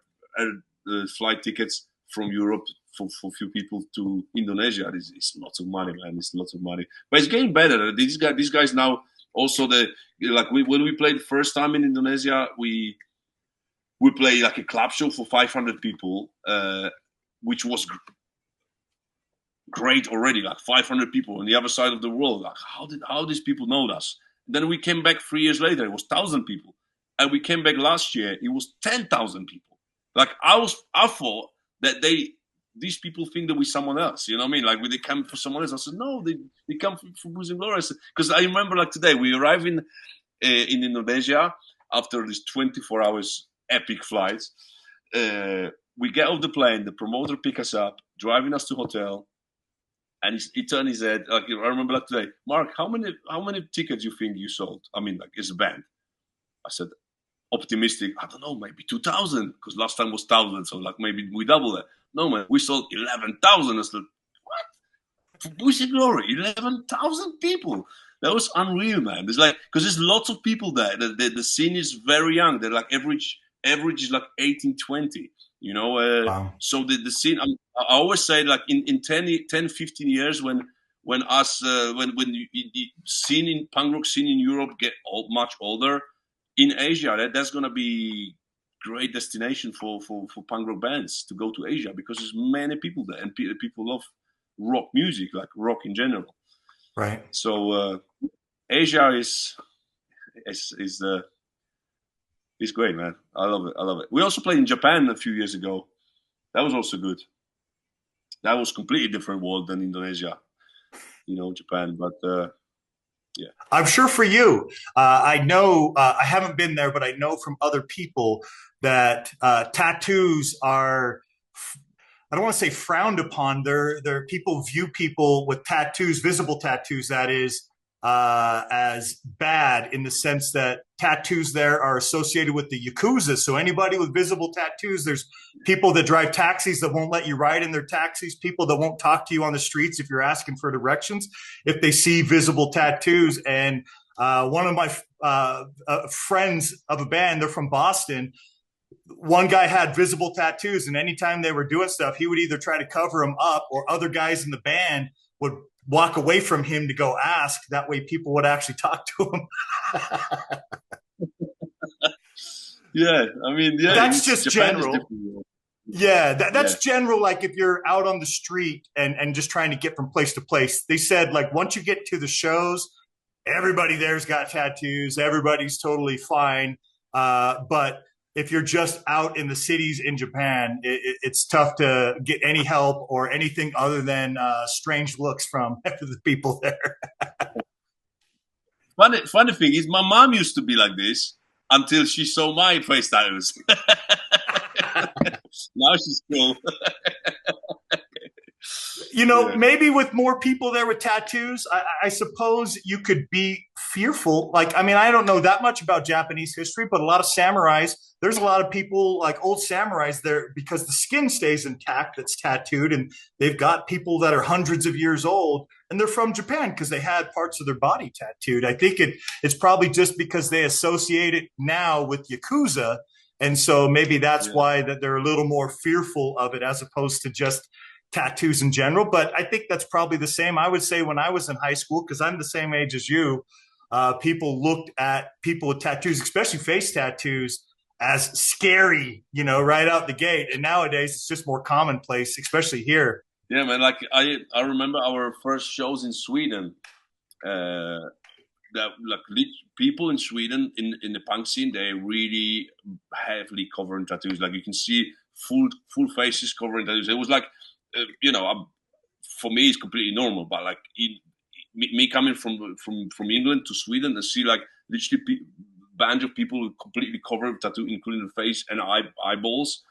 flight tickets from Europe for few people to Indonesia is lots of money, man. It's lots of money, but it's getting better. These guys now, Also, when we played the first time in Indonesia, we played like a club show for 500 people, which was great already. Like 500 people on the other side of the world. Like how these people know us? Then we came back 3 years later. It was 1,000 people, and we came back last year. It was 10,000 people. Like I thought that these people think that we're someone else. You know what I mean? Like when they come for someone else, I said no, they come for Booze and Glory. Because I remember like today we arrived in Indonesia after this 24 hours epic flight. We get off the plane. The promoter pick us up, driving us to hotel. And he turned his head. Like I remember, like today, Mark, how many tickets you think you sold? I mean, like as a band. I said, optimistic. I don't know, maybe 2,000, because last time was 1,000, so like maybe we double that. No man, we sold 11,000. I said, what? For Booze and Glory, 11,000 people. That was unreal, man. There's like because there's lots of people there. The scene is very young. They're like average is like 18, 20. You know, Wow. so the scene. I always say like in 10, 15 years when the scene in punk rock scene in Europe get much older, in Asia that's gonna be great destination for punk rock bands to go to Asia, because there's many people there and people love rock music, like rock in general. Right. So Asia is great, man. I love it. We also played in Japan a few years ago. That was also good. That was completely different world than Indonesia, you know, Japan. But yeah, I'm sure for you, I know I haven't been there, but I know from other people that tattoos are. I don't want to say frowned upon. They're people view people with tattoos, visible tattoos, that is, as bad, in the sense that tattoos there are associated with the Yakuza. So anybody with visible tattoos, there's people that drive taxis that won't let you ride in their taxis, people that won't talk to you on the streets if you're asking for directions, if they see visible tattoos. And one of my friends of a band, they're from Boston. One guy had visible tattoos, and anytime they were doing stuff, he would either try to cover them up, or other guys in the band would walk away from him to go ask. That way people would actually talk to him. yeah. I mean, yeah, That's just Japan general. Yeah, that's general. Like if you're out on the street and just trying to get from place to place, they said like once you get to the shows, everybody there's got tattoos. Everybody's totally fine. But if you're just out in the cities in Japan, it's tough to get any help or anything other than strange looks from the people there. Funny thing is, my mom used to be like this until she saw my face tattoos. Now she's cool. You know, maybe with more people there with tattoos, I suppose you could be fearful. Like, I mean, I don't know that much about Japanese history, but a lot of samurais, there's a lot of people like old samurais there because the skin stays intact that's tattooed. And they've got people that are hundreds of years old and they're from Japan because they had parts of their body tattooed. I think it's probably just because they associate it now with Yakuza. And so maybe that's why that they're a little more fearful of it as opposed to just tattoos in general. But I think that's probably the same. I would say when I was in high school, because I'm the same age as you, people looked at people with tattoos, especially face tattoos, as scary, you know, right out the gate. And nowadays it's just more commonplace, especially here. Yeah, man. Like I remember our first shows in Sweden. That like people in Sweden in the punk scene, they really heavily covering tattoos. Like you can see full faces covering tattoos. It was like, you know, for me it's completely normal. But like me coming from England to Sweden and see like literally band of people completely covered with tattoo, including the face and eyeballs.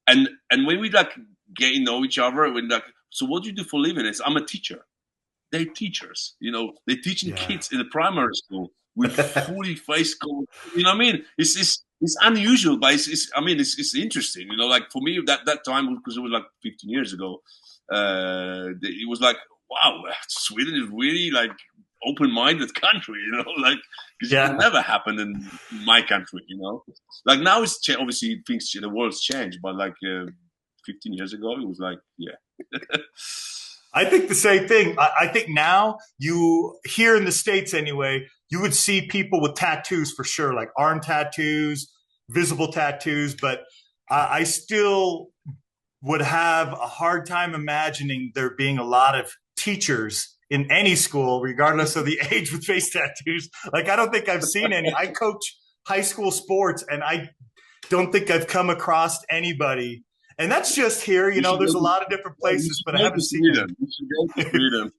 And when we like get to know each other, when like, so what do you do for a living? It's I'm a teacher. They're teachers, you know. They're teaching kids in the primary school with fully face cover. You know what I mean? It's unusual, but it's interesting. You know, like for me that time, because it was like 15 years ago, it was like, wow, Sweden is really like open-minded country. You know, like because it would never happen in my country. You know, like now it's obviously things the world's changed, but like 15 years ago, it was like I think the same thing. I think now you here in the States anyway, you would see people with tattoos for sure, like arm tattoos, visible tattoos. But I still would have a hard time imagining there being a lot of teachers in any school, regardless of the age, with face tattoos. Like, I don't think I've seen any. I coach high school sports, and I don't think I've come across anybody. And that's just here. You should go There's a to, lot of different you places, should but I go haven't to seen any. Sweden. You should go to Sweden.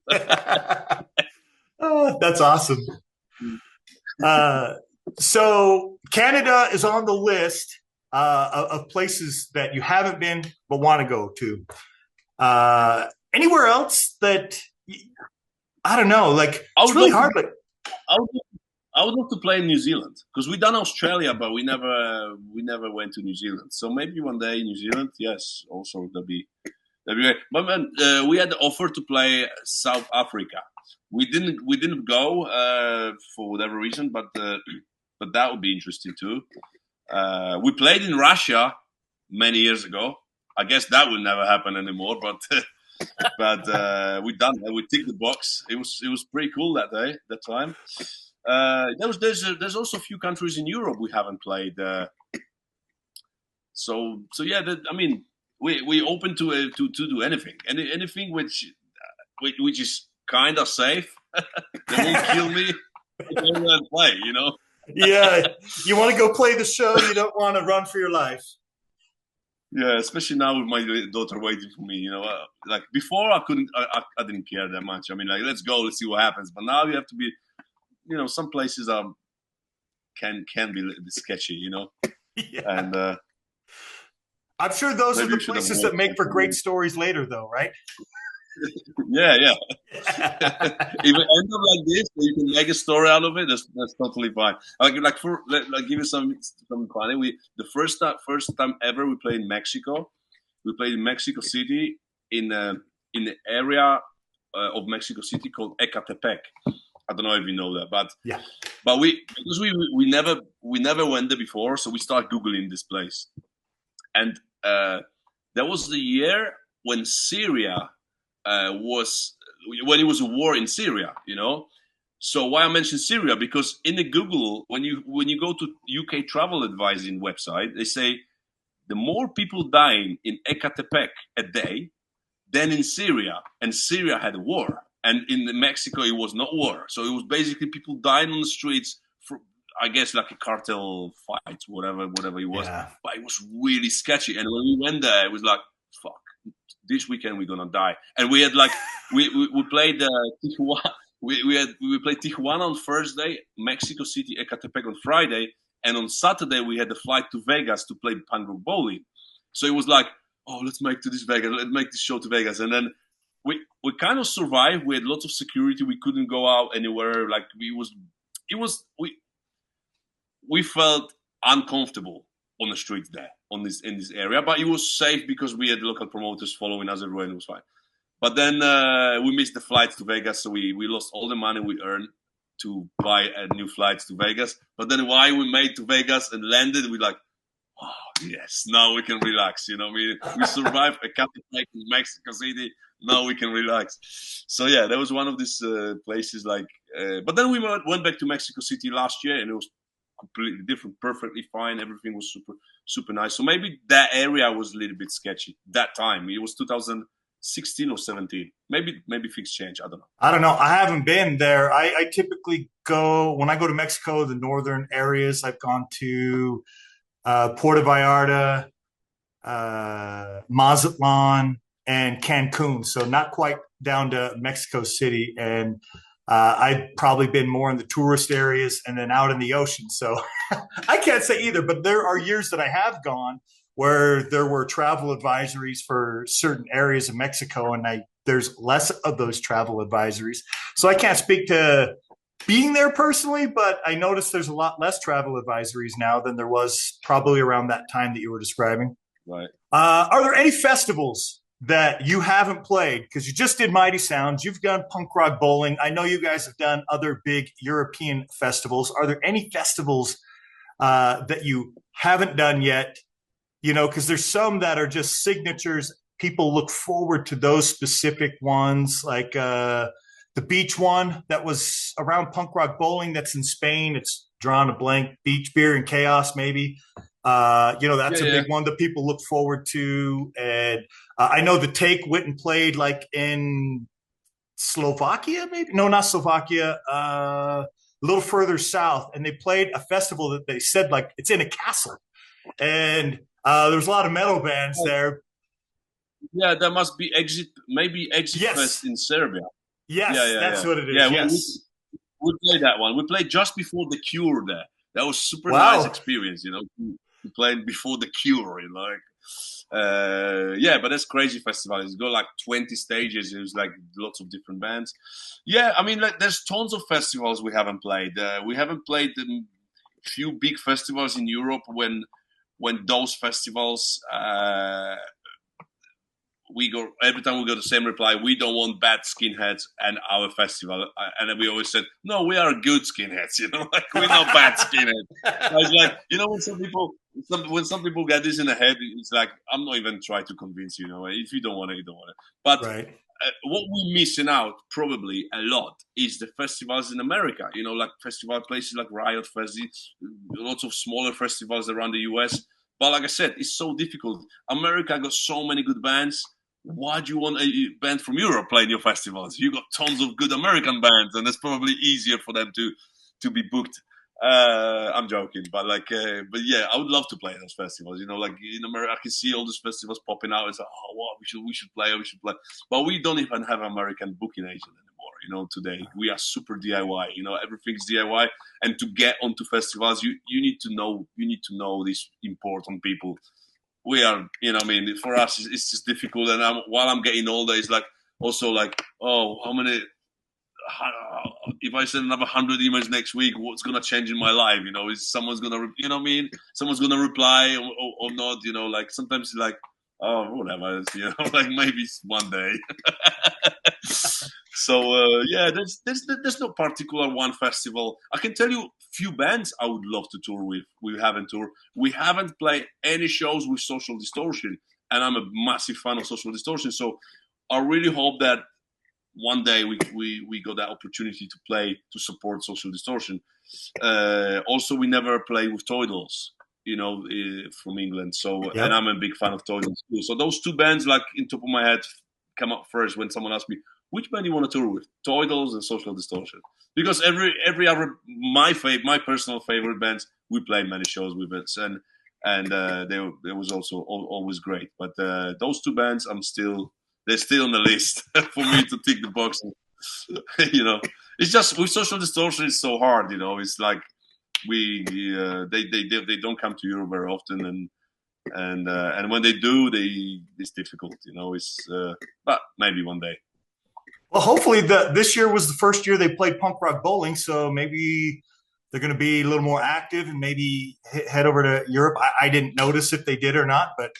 Oh, that's awesome. Uh, so Canada is on the list of places that you haven't been but want to go to. Anywhere else that I don't know? Like, I it's would really love hard. to, Like, I would, I would love to play in New Zealand because we done Australia, but we never went to New Zealand. So maybe one day New Zealand, yes, also that'd be great. But man, we had the offer to play South Africa. We didn't go for whatever reason, but that would be interesting too. We played in Russia many years ago. I guess that will never happen anymore. But we done it. We ticked the box. It was pretty cool that day, that time. There's also a few countries in Europe we haven't played. So yeah, I mean, we open to do anything, anything which is kind of safe. They won't kill me. I don't want to play, you know. yeah, you want to go play the show. You don't want to run for your life. Yeah, especially now with my daughter waiting for me. You know, like before I couldn't, I didn't care that much. I mean, like let's go, let's see what happens. But now you have to be, some places can be a bit sketchy, Yeah. and I'm sure those are maybe the you should have places that make watched for great something. stories later, though, right? Yeah. If it ends up like this, so you can make a story out of it. That's totally fine. Like give you some funny. The first time ever we played in Mexico. We played in Mexico City in the area of Mexico City called Ecatepec. I don't know if you know that, Yeah. but we never went there before, so we start googling this place, and that was the year when Syria when it was a war in Syria, So why I mention Syria? Because in the Google, when you go to UK travel advising website, they say the more people dying in Ecatepec a day than in Syria, and Syria had a war, and in Mexico it was not war, so it was basically people dying on the streets for, I guess, like a cartel fight, whatever it was. Yeah. But it was really sketchy, and when we went there, it was like, fuck. This weekend we're gonna die, and we had like we played Tijuana. We played Tijuana on Thursday, Mexico City, Ecatepec on Friday, and on Saturday we had the flight to Vegas to play punk bowling. So it was like, oh, let's make this show to Vegas, and then we kind of survived. We had lots of security. We couldn't go out anywhere. Like we felt uncomfortable on the streets there, in this area, but it was safe because we had local promoters following us everywhere, and it was fine. But then we missed the flights to Vegas, so we lost all the money we earned to buy new flights to Vegas. But then while we made to Vegas and landed, we like, oh yes, now we can relax. We survived a couple of nights in Mexico City. Now we can relax. So yeah, that was one of these places. But then we went back to Mexico City last year, and it was completely different, perfectly fine. Everything was super nice. So maybe that area was a little bit sketchy that time. It was 2016 or 17. Maybe things change. I don't know. I don't know. I haven't been there. I typically go when I go to Mexico, the northern areas. I've gone to Puerto Vallarta, Mazatlan, and Cancun. So not quite down to Mexico City. And I've probably been more in the tourist areas and then out in the ocean. So I can't say either, but there are years that I have gone where there were travel advisories for certain areas of Mexico, and there's less of those travel advisories. So I can't speak to being there personally, but I noticed there's a lot less travel advisories now than there was probably around that time that you were describing. Right. Are there any festivals that you haven't played? Because you just did Mighty Sounds. You've done Punk Rock Bowling. I know you guys have done other big European festivals. Are there any festivals that you haven't done yet? Because there's some that are just signatures people look forward to those specific ones, like the beach one that was around Punk Rock Bowling that's in Spain. It's drawn a blank. Beach Beer and Chaos, maybe. That's a big one that people look forward to. And I know the Take went and played like in Slovakia, maybe? No, not Slovakia. A little further south. And they played a festival that they said like it's in a castle. And there's a lot of metal bands there. Yeah, that must be Exit Fest in Serbia. Yes, that's what it is. Yeah, yes. We played that one. We played just before The Cure there. That was super nice experience, We played before The Cure, but that's crazy festival. It's got like 20 stages. There's like lots of different bands. Yeah, I mean, like there's tons of festivals we haven't played. We haven't played a few big festivals in Europe when those festivals we go every time we go the same reply. We don't want bad skinheads at our festival, and then we always said, no, we are good skinheads. Like we're not bad skinheads. I was like, when some people get this in the head, it's like I'm not even trying to convince you. If you don't want it, you don't want it. But what we're missing out probably a lot is the festivals in America. Like festival places like Riot Fest, lots of smaller festivals around the US. But like I said, it's so difficult. America got so many good bands. Why do you want a band from Europe playing your festivals? You got tons of good American bands, and it's probably easier for them to be booked. I'm joking, but yeah, I would love to play those festivals. Like in America, I can see all these festivals popping out. It's like, oh, wow, we should play. But we don't even have American booking agent anymore. Today we are super DIY. Everything's DIY, and to get onto festivals, you need to know these important people. We are, for us, it's just difficult. And while I'm getting older, it's like also like, oh, how many? If I send another 100 emails next week, what's gonna change in my life? Is someone's gonna, someone's gonna reply or not? Like sometimes it's like, oh, whatever, like maybe one day. So there's no particular one festival. I can tell you few bands I would love to tour with. We haven't toured. We haven't played any shows with Social Distortion, and I'm a massive fan of Social Distortion. So I really hope that one day we got that opportunity to play to support Social Distortion. Also, we never play with Toy Dolls, from England. So and I'm a big fan of Toy Dolls too. So those two bands, like in top of my head, come up first when someone asks me, which band you want to tour with? Toy Dolls and Social Distortion. Because every other my personal favorite bands, we play many shows with it, and they was also always great. But those two bands, they're still on the list for me to tick the box. It's just with Social Distortion, it's so hard. It's like they don't come to Europe very often, and when they do, it's difficult. But maybe one day. Well, hopefully this year was the first year they played Punk Rock Bowling, so maybe they're going to be a little more active and maybe head over to Europe. I didn't notice if they did or not, but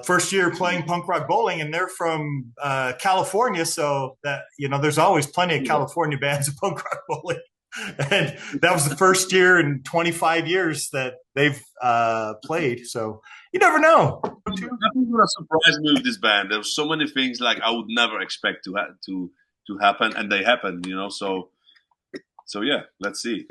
first year playing Punk Rock Bowling, and they're from California, so that there's always plenty of California bands of Punk Rock Bowling. And that was the first year in 25 years that they've played. So you never know. Nothing gonna surprise me with this band. There's so many things like I would never expect to happen, and they happened. So yeah, let's see.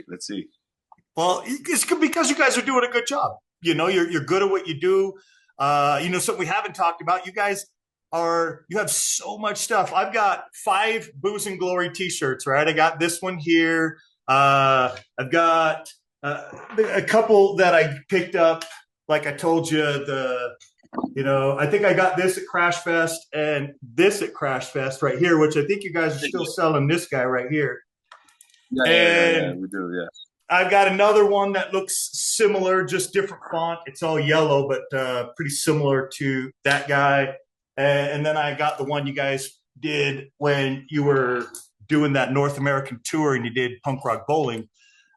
Well, it's because you guys are doing a good job. You're good at what you do. Something we haven't talked about. You guys you have so much stuff. I've got 5 Booze and Glory t-shirts, right? I got this one here. I've got a couple that I picked up. Like I told you, I think I got this at Crash Fest and this at Crash Fest right here, which I think you guys are still selling this guy right here. Yeah, we do, yeah. I've got another one that looks similar, just different font. It's all yellow, but pretty similar to that guy. And then I got the one you guys did when you were doing that North American tour, and you did Punk Rock Bowling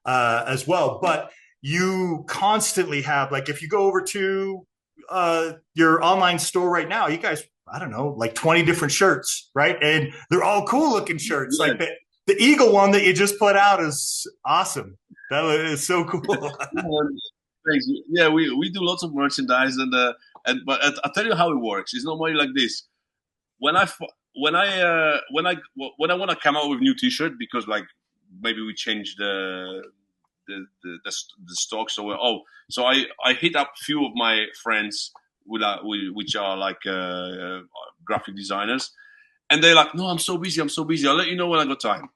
as well. But you constantly have, like, if you go over to your online store right now, you guys, I don't know, like 20 different shirts, right? And they're all cool looking shirts. Yeah. Like the Eagle one that you just put out is awesome. That is so cool. Yeah, we do lots of merchandise, and But I'll tell you how it works. It's normally like this. When I when I when I want to come out with new T-shirt because like maybe we changed the stock. So I hit up a few of my friends which are like graphic designers, and they're like, no, I'm so busy. I'll let you know when I got time.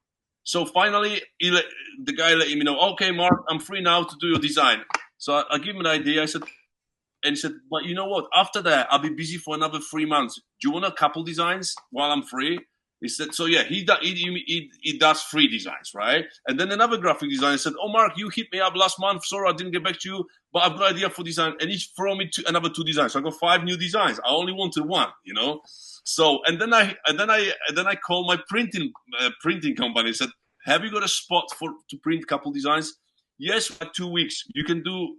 So finally, the guy let me know, okay, Mark, I'm free now to do your design. So I give him an idea. I said, and he said, but you know what? After that, I'll be busy for another 3 months. Do you want a couple designs while I'm free? He said, so yeah, he does 3 designs, right? And then another graphic designer said, oh, Mark, you hit me up last month. Sorry, I didn't get back to you, but I've got an idea for design. And he threw me to another 2 designs. So I got 5 new designs. I only wanted 1, you know? So, and then I called my printing company and said, have you got a spot to print a couple designs? Yes, for 2 weeks. You can do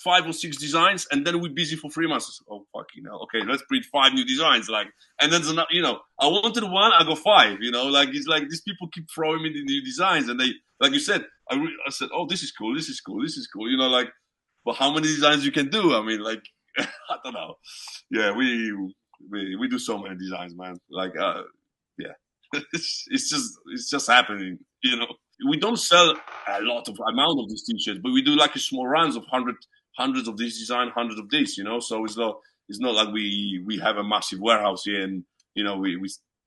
5 or 6 designs, and then we're busy for 3 months. I said, oh, fucking hell. Okay, let's print 5 new designs. Like, and then, you know, I wanted 1, I got 5, you know, like, it's like these people keep throwing me the new designs. And they, like you said, I said, oh, this is cool. You know, like, but how many designs you can do? I mean, like, I don't know. Yeah, we do so many designs, man. Like, yeah, it's just happening, you know. We don't sell a lot of amount of these T-shirts, but we do like a small runs of hundreds of this design, hundreds of this, you know. So it's not like we have a massive warehouse here, and you know we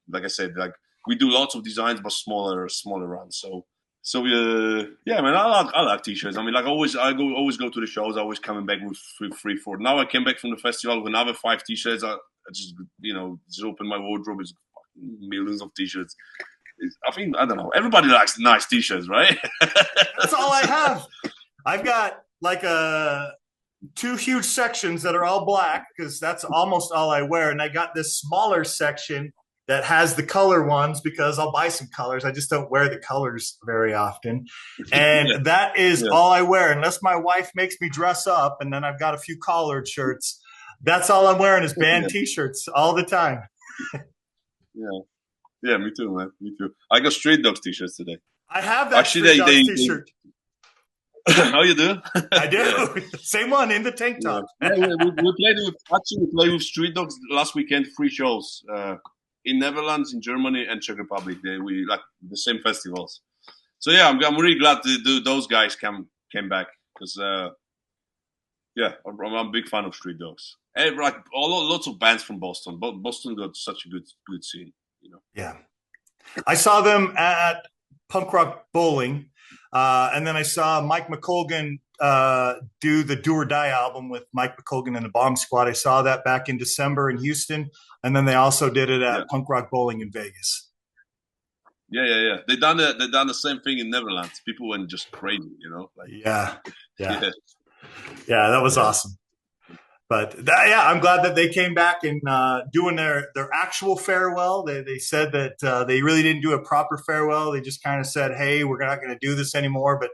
like I said, like we do lots of designs but smaller runs. So yeah, man, I like T-shirts. I mean, like always go to the shows. Always coming back with 3, 4. Now I came back from the festival with another 5 T-shirts. I just just open my wardrobe. It's millions of T-shirts. I mean, I don't know. Everybody likes nice T-shirts, right? That's all I have. I've got like 2 huge sections that are all black because that's almost all I wear. And I got this smaller section that has the color ones because I'll buy some colors. I just don't wear the colors very often. And that is all I wear unless my wife makes me dress up. And then I've got a few collared shirts. That's all I'm wearing is band T-shirts all the time. Yeah, me too, man. Me too. I got Street Dogs T-shirts today. I have that Street Dogs T-shirt. How you do? I do. Same one in the tank top. We played with Street Dogs last weekend. 3 shows in Netherlands, in Germany, and Czech Republic. We like the same festivals. So yeah, I'm really glad those guys came back because yeah, I'm a big fan of Street Dogs. And like lots of bands from Boston. But Boston got such a good scene. You know? Yeah, I saw them at Punk Rock Bowling, and then I saw Mike McColgan do the Do or Die album with Mike McColgan and the Bomb Squad. I saw that back in December in Houston, and then they also did it at Punk Rock Bowling in Vegas. Yeah. They done the same thing in Netherlands. People went just crazy, you know. Like, yeah, that was awesome. But I'm glad that they came back and doing their actual farewell. They said that they really didn't do a proper farewell. They just kind of said, hey, we're not going to do this anymore. But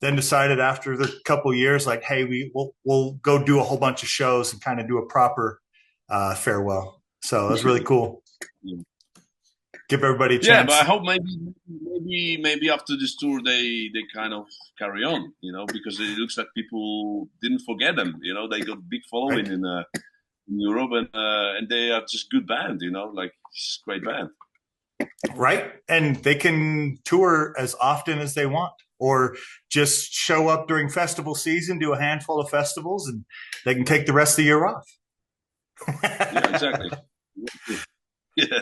then decided after the couple of years, like, hey, we'll go do a whole bunch of shows and kind of do a proper farewell. So it was really cool. Give everybody a chance. Yeah, but I hope maybe after this tour they kind of carry on, you know, because it looks like people didn't forget them. You know, they got a big following in Europe, and they are just good band. You know, like it's a great band. Right, and they can tour as often as they want, or just show up during festival season, do a handful of festivals, and they can take the rest of the year off. Yeah, exactly. Yeah.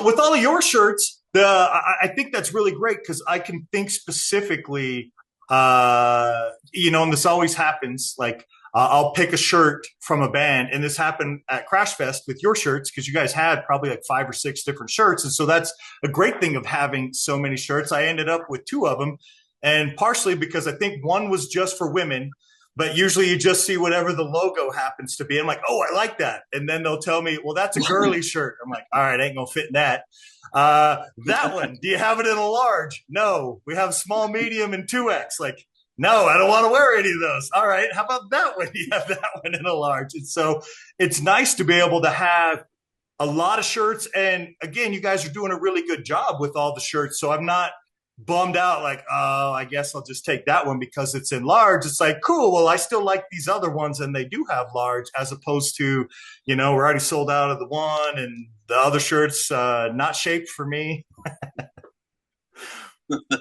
With all of your shirts, I think that's really great because I can think specifically, and this always happens. Like I'll pick a shirt from a band, and this happened at Crash Fest with your shirts because you guys had probably like 5 or 6 different shirts, and so that's a great thing of having so many shirts. I ended up with 2 of them, and partially because I think one was just for women. But usually you just see whatever the logo happens to be. I'm like, oh, I like that. And then they'll tell me, well, that's a girly shirt. I'm like, all right, ain't going to fit in that. That one, do you have it in a large? No, we have small, medium, and 2X. Like, no, I don't want to wear any of those. All right, how about that one? You have that one in a large. And so it's nice to be able to have a lot of shirts. And again, you guys are doing a really good job with all the shirts. So I'm not bummed out, like, oh, I guess I'll just take that one because it's in large. It's like, cool. Well, I still like these other ones and they do have large, as opposed to, we're already sold out of the one and the other shirt's not shaped for me.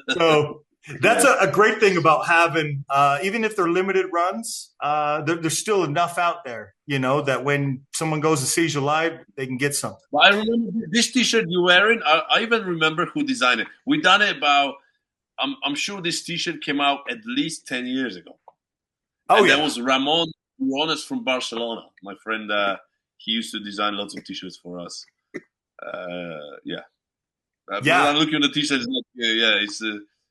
So that's Yeah. a great thing about having, even if they're limited runs, there's still enough out there, that when someone goes and sees you live, they can get something. But I remember this T-shirt you're wearing. I even remember who designed it. We done it about. I'm sure this T-shirt came out at least 10 years ago. Oh, And there yeah. was Ramon Ruones from Barcelona, my friend. He used to design lots of T-shirts for us. Yeah, because I'm Yeah. looking at the T-shirt. It's like, yeah, it's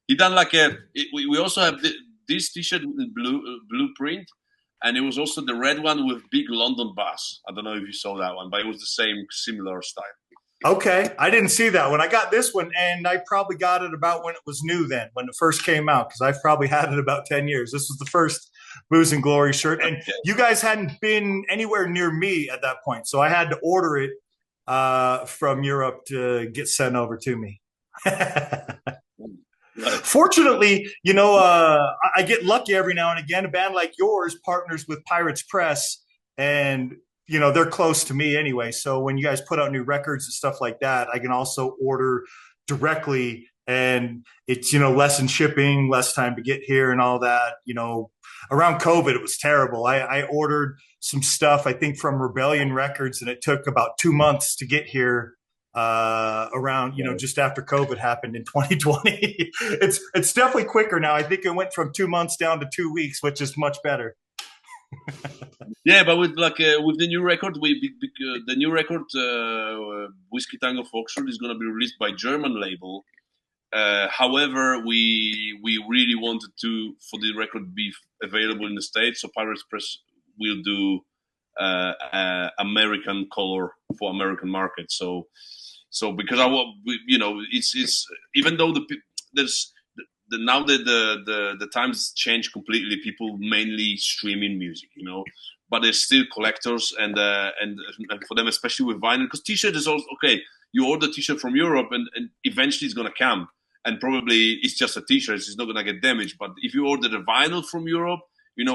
he done like a. We also have this T-shirt in blueprint, and it was also the red one with big London bus. I don't know if you saw that one, but it was the same similar style. Okay. I didn't see that one. I got this one, and I probably got it about when it was new then, when it first came out, because I've probably had it about 10 years. This was the first Booze and Glory shirt. And Okay. you guys hadn't been anywhere near me at that point. So I had to order it from Europe to get sent over to me. Right. Fortunately, I get lucky every now and again. A band like yours partners with Pirates Press, and they're close to me anyway. So when you guys put out new records and stuff like that, I can also order directly, and it's less in shipping, less time to get here, and all that. Around COVID, it was terrible. I ordered some stuff, I think, from Rebellion Records, and it took about 2 months to get here around just after COVID happened in 2020. It's definitely quicker now. I think it went from 2 months down to 2 weeks, which is much better. Yeah, but with with the new record, the new record, Whiskey Tango Foxtrot, is going to be released by German label. However, we really wanted to for the record to be available in the States, so Pirates Press will do American color for American market. So because I want, it's even though there's now that the times change completely, people mainly streaming music, but there's still collectors and for them, especially with vinyl, because T-shirt is also okay. You order T-shirt from Europe and eventually it's gonna come, and probably it's just a T-shirt, it's not gonna get damaged. But if you order the vinyl from Europe,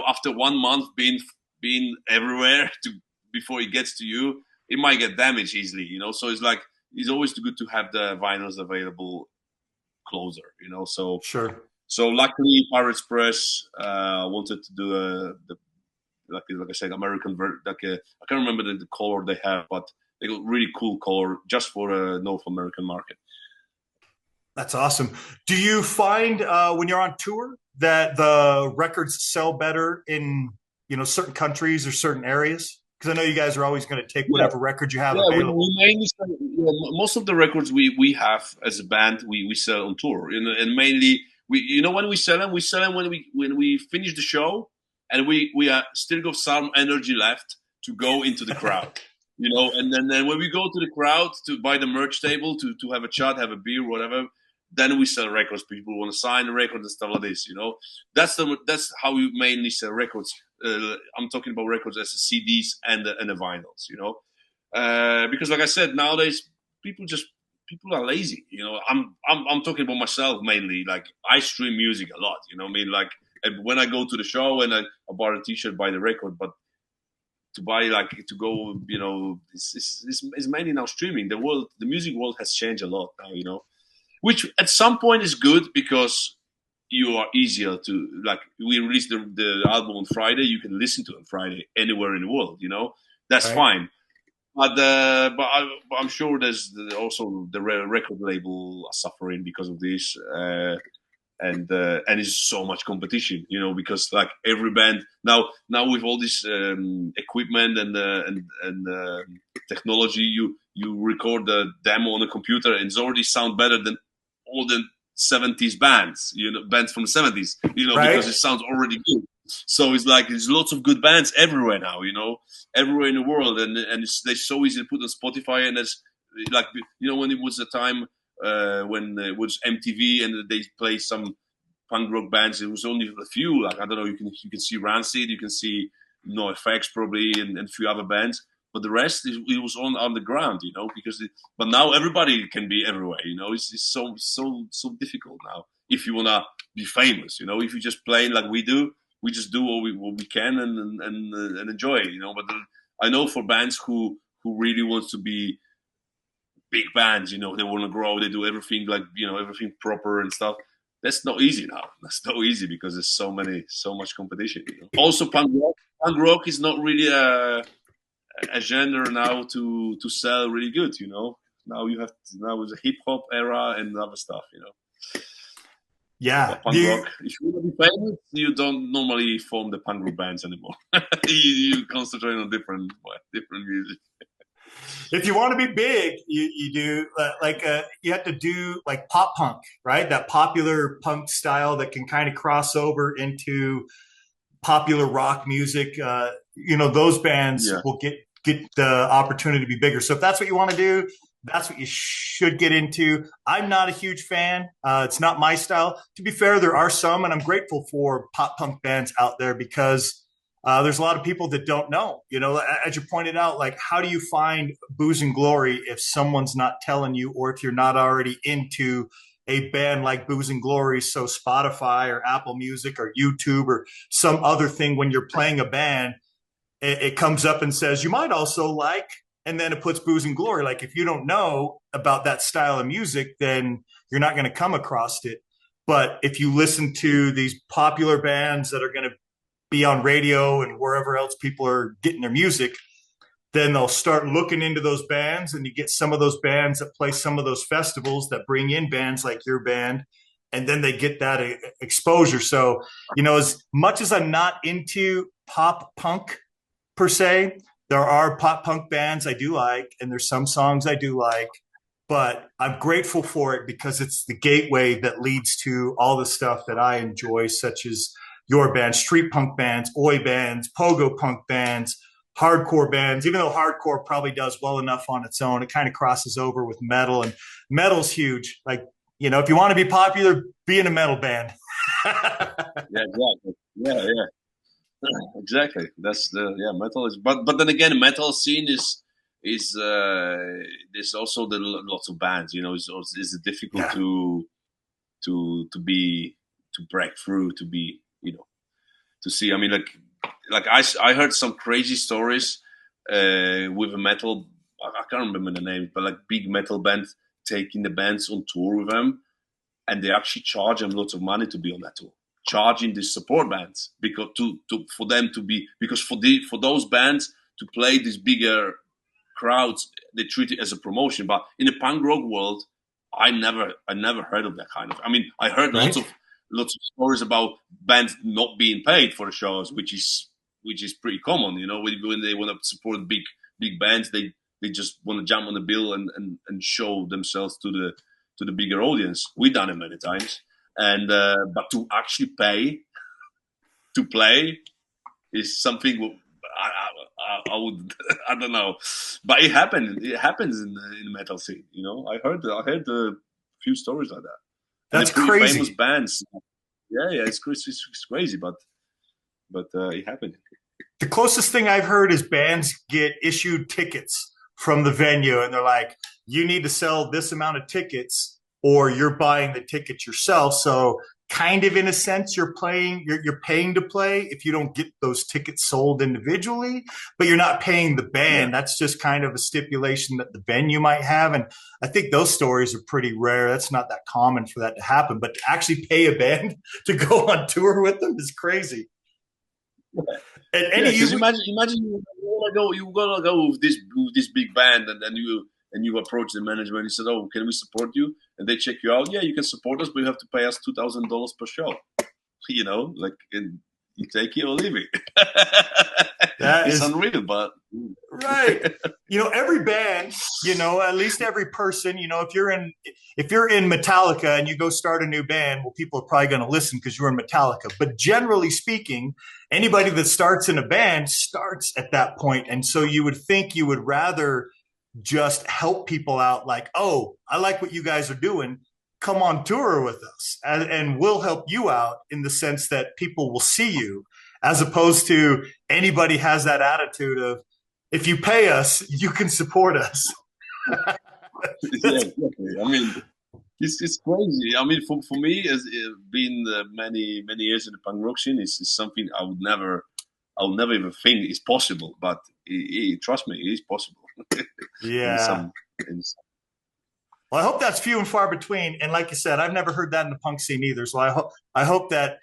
after 1 month being everywhere before it gets to you, it might get damaged easily, So it's always good to have the vinyls available closer, So luckily, Pirates Press wanted to do like I said, American I can't remember the color they have, but they got really cool color just for the North American market. That's awesome. Do you find when you're on tour that the records sell better in certain countries or certain areas? Because I know you guys are always going to take whatever record you have available. We mainly sell, most of the records we have as a band we sell on tour, and mainly when we sell them when we finish the show, and we still got some energy left to go into the crowd, and then when we go to the crowd to buy the merch table to have a chat, have a beer, whatever. Then we sell records. People want to sign the record and stuff like this. That's how we mainly sell records. I'm talking about records as the CDs and the vinyls. Because like I said, nowadays people are lazy. I'm talking about myself mainly. Like I stream music a lot. I mean, like when I go to the show and I buy a T-shirt, buy the record, but to buy to go, it's mainly now streaming. The music world has changed a lot now. Which at some point is good because you are easier to we release the album on Friday, you can listen to it on Friday anywhere in the world, that's Right. fine. But I'm sure there's also the record label are suffering because of this, and it's so much competition, because every band now with all this equipment and technology, you record the demo on a computer and it's already sound better than all the 70s bands, bands from the 70s, Right. because it sounds already good. So it's there's lots of good bands everywhere now, everywhere in the world, and they're so easy to put on Spotify, and it's when it was a time when it was MTV and they play some punk rock bands, it was only a few. I don't know, you can see Rancid, you can see NoFX probably, and a few other bands. but the rest it was on the ground, because but now everybody can be everywhere, it's so difficult now if you wanna be famous, if you just play like we do, we just do what we can and enjoy it, but I know for bands who really wants to be big bands, they want to grow, they do everything like, everything proper and stuff. That's not easy now. That's not easy because there's so much competition. Also, punk rock is not really a genre now to sell really good. Now now it's a hip hop era and other stuff. Yeah. But punk rock. If you want to be famous, you don't normally form the punk rock bands anymore. you concentrate on different music. If you want to be big, you do you have to do like pop punk, right? That popular punk style that can kind of cross over into popular rock music. Those bands will get the opportunity to be bigger. So if that's what you want to do, that's what you should get into. I'm not a huge fan. It's not my style. To be fair, there are some, and I'm grateful for pop punk bands out there because there's a lot of people that don't know, as you pointed out, like how do you find Booze and Glory if someone's not telling you, or if you're not already into a band like Booze and Glory? So Spotify or Apple Music or YouTube or some other thing, when you're playing a band, it comes up and says, you might also like, and then it puts Booze and Glory. Like if you don't know about that style of music, then you're not going to come across it. But if you listen to these popular bands that are going to be on radio and wherever else people are getting their music, then they'll start looking into those bands, and you get some of those bands that play some of those festivals that bring in bands like your band, and then they get that exposure. So, as much as I'm not into pop punk per se, there are pop punk bands I do like, and there's some songs I do like, but I'm grateful for it because it's the gateway that leads to all the stuff that I enjoy, such as your band, street punk bands, oi bands, pogo punk bands, hardcore bands. Even though hardcore probably does well enough on its own, it kind of crosses over with metal, and metal's huge. Like, if you want to be popular, be in a metal band. Yeah, exactly. Yeah. Exactly. That's metal is, but then again, the metal scene is there's also lots of bands. It's difficult to break through, to be to see. I mean, like I heard some crazy stories with a metal. I can't remember the name, but like big metal band taking the bands on tour with them, and they actually charge them lots of money to be on that tour, charging the support bands because for them to be, because for those bands to play these bigger crowds, they treat it as a promotion. But in the punk rock world, I never heard of that kind of. I mean, I heard lots of stories about bands not being paid for the shows, which is pretty common. When they want to support big bands, they just want to jump on the bill and show themselves to the bigger audience. We've done it many times, and but to actually pay to play is something I would I don't know, but it happens in the metal scene. I heard a few stories like that. That's crazy. Famous bands. Yeah, it's crazy, but it happened. The closest thing I've heard is bands get issued tickets from the venue, and they're like, you need to sell this amount of tickets or you're buying the tickets yourself. So kind of in a sense, you're paying to play if you don't get those tickets sold individually, but you're not paying the band. Yeah. That's just kind of a stipulation that the venue might have. And I think those stories are pretty rare. That's not that common for that to happen, but to actually pay a band to go on tour with them is crazy. Yeah. And imagine you're gonna go with this big band, and then you approach the management and you said, "Oh, can we support you?" And they check you out. Yeah, you can support us, but you have to pay us $2,000 per show. And you take it or leave it. It's unreal, but right. Every band, at least every person, if you're in Metallica and you go start a new band, well, people are probably going to listen because you're in Metallica. But generally speaking, anybody that starts in a band starts at that point. And so you would think you would rather just help people out, like, oh, I like what you guys are doing. Come on tour with us and we'll help you out, in the sense that people will see you, as opposed to anybody has that attitude of, if you pay us, you can support us. Yeah, exactly. I mean, it's crazy. I mean, for me, as being many years in the punk rock scene, is something I would never even think is possible. But trust me, it is possible in Yeah. some in some. Well, I hope that's few and far between. And like you said, I've never heard that in the punk scene either. So I hope that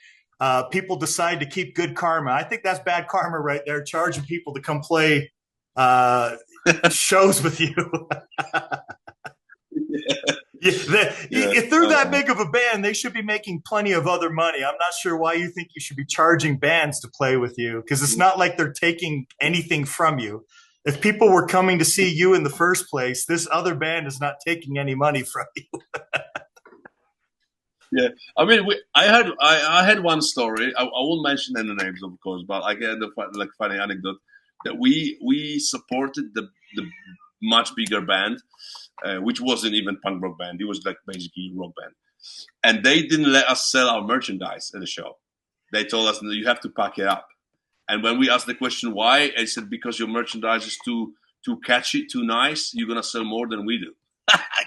people decide to keep good karma. I think that's bad karma right there, charging people to come play uh, shows with you. Yeah, Yeah. if they're that big of a band, they should be making plenty of other money. I'm not sure why you think you should be charging bands to play with you, because it's not like they're taking anything from you. If people were coming to see you in the first place, this other band is not taking any money from you. Yeah, I mean, I had one story. I won't mention any names, of course, but I get like funny anecdote that we supported the much bigger band, which wasn't even punk rock band. It was like basically rock band, and they didn't let us sell our merchandise at the show. They told us, "No, you have to pack it up." And when we asked the question why, they said because your merchandise is too catchy, too nice. You're gonna sell more than we do.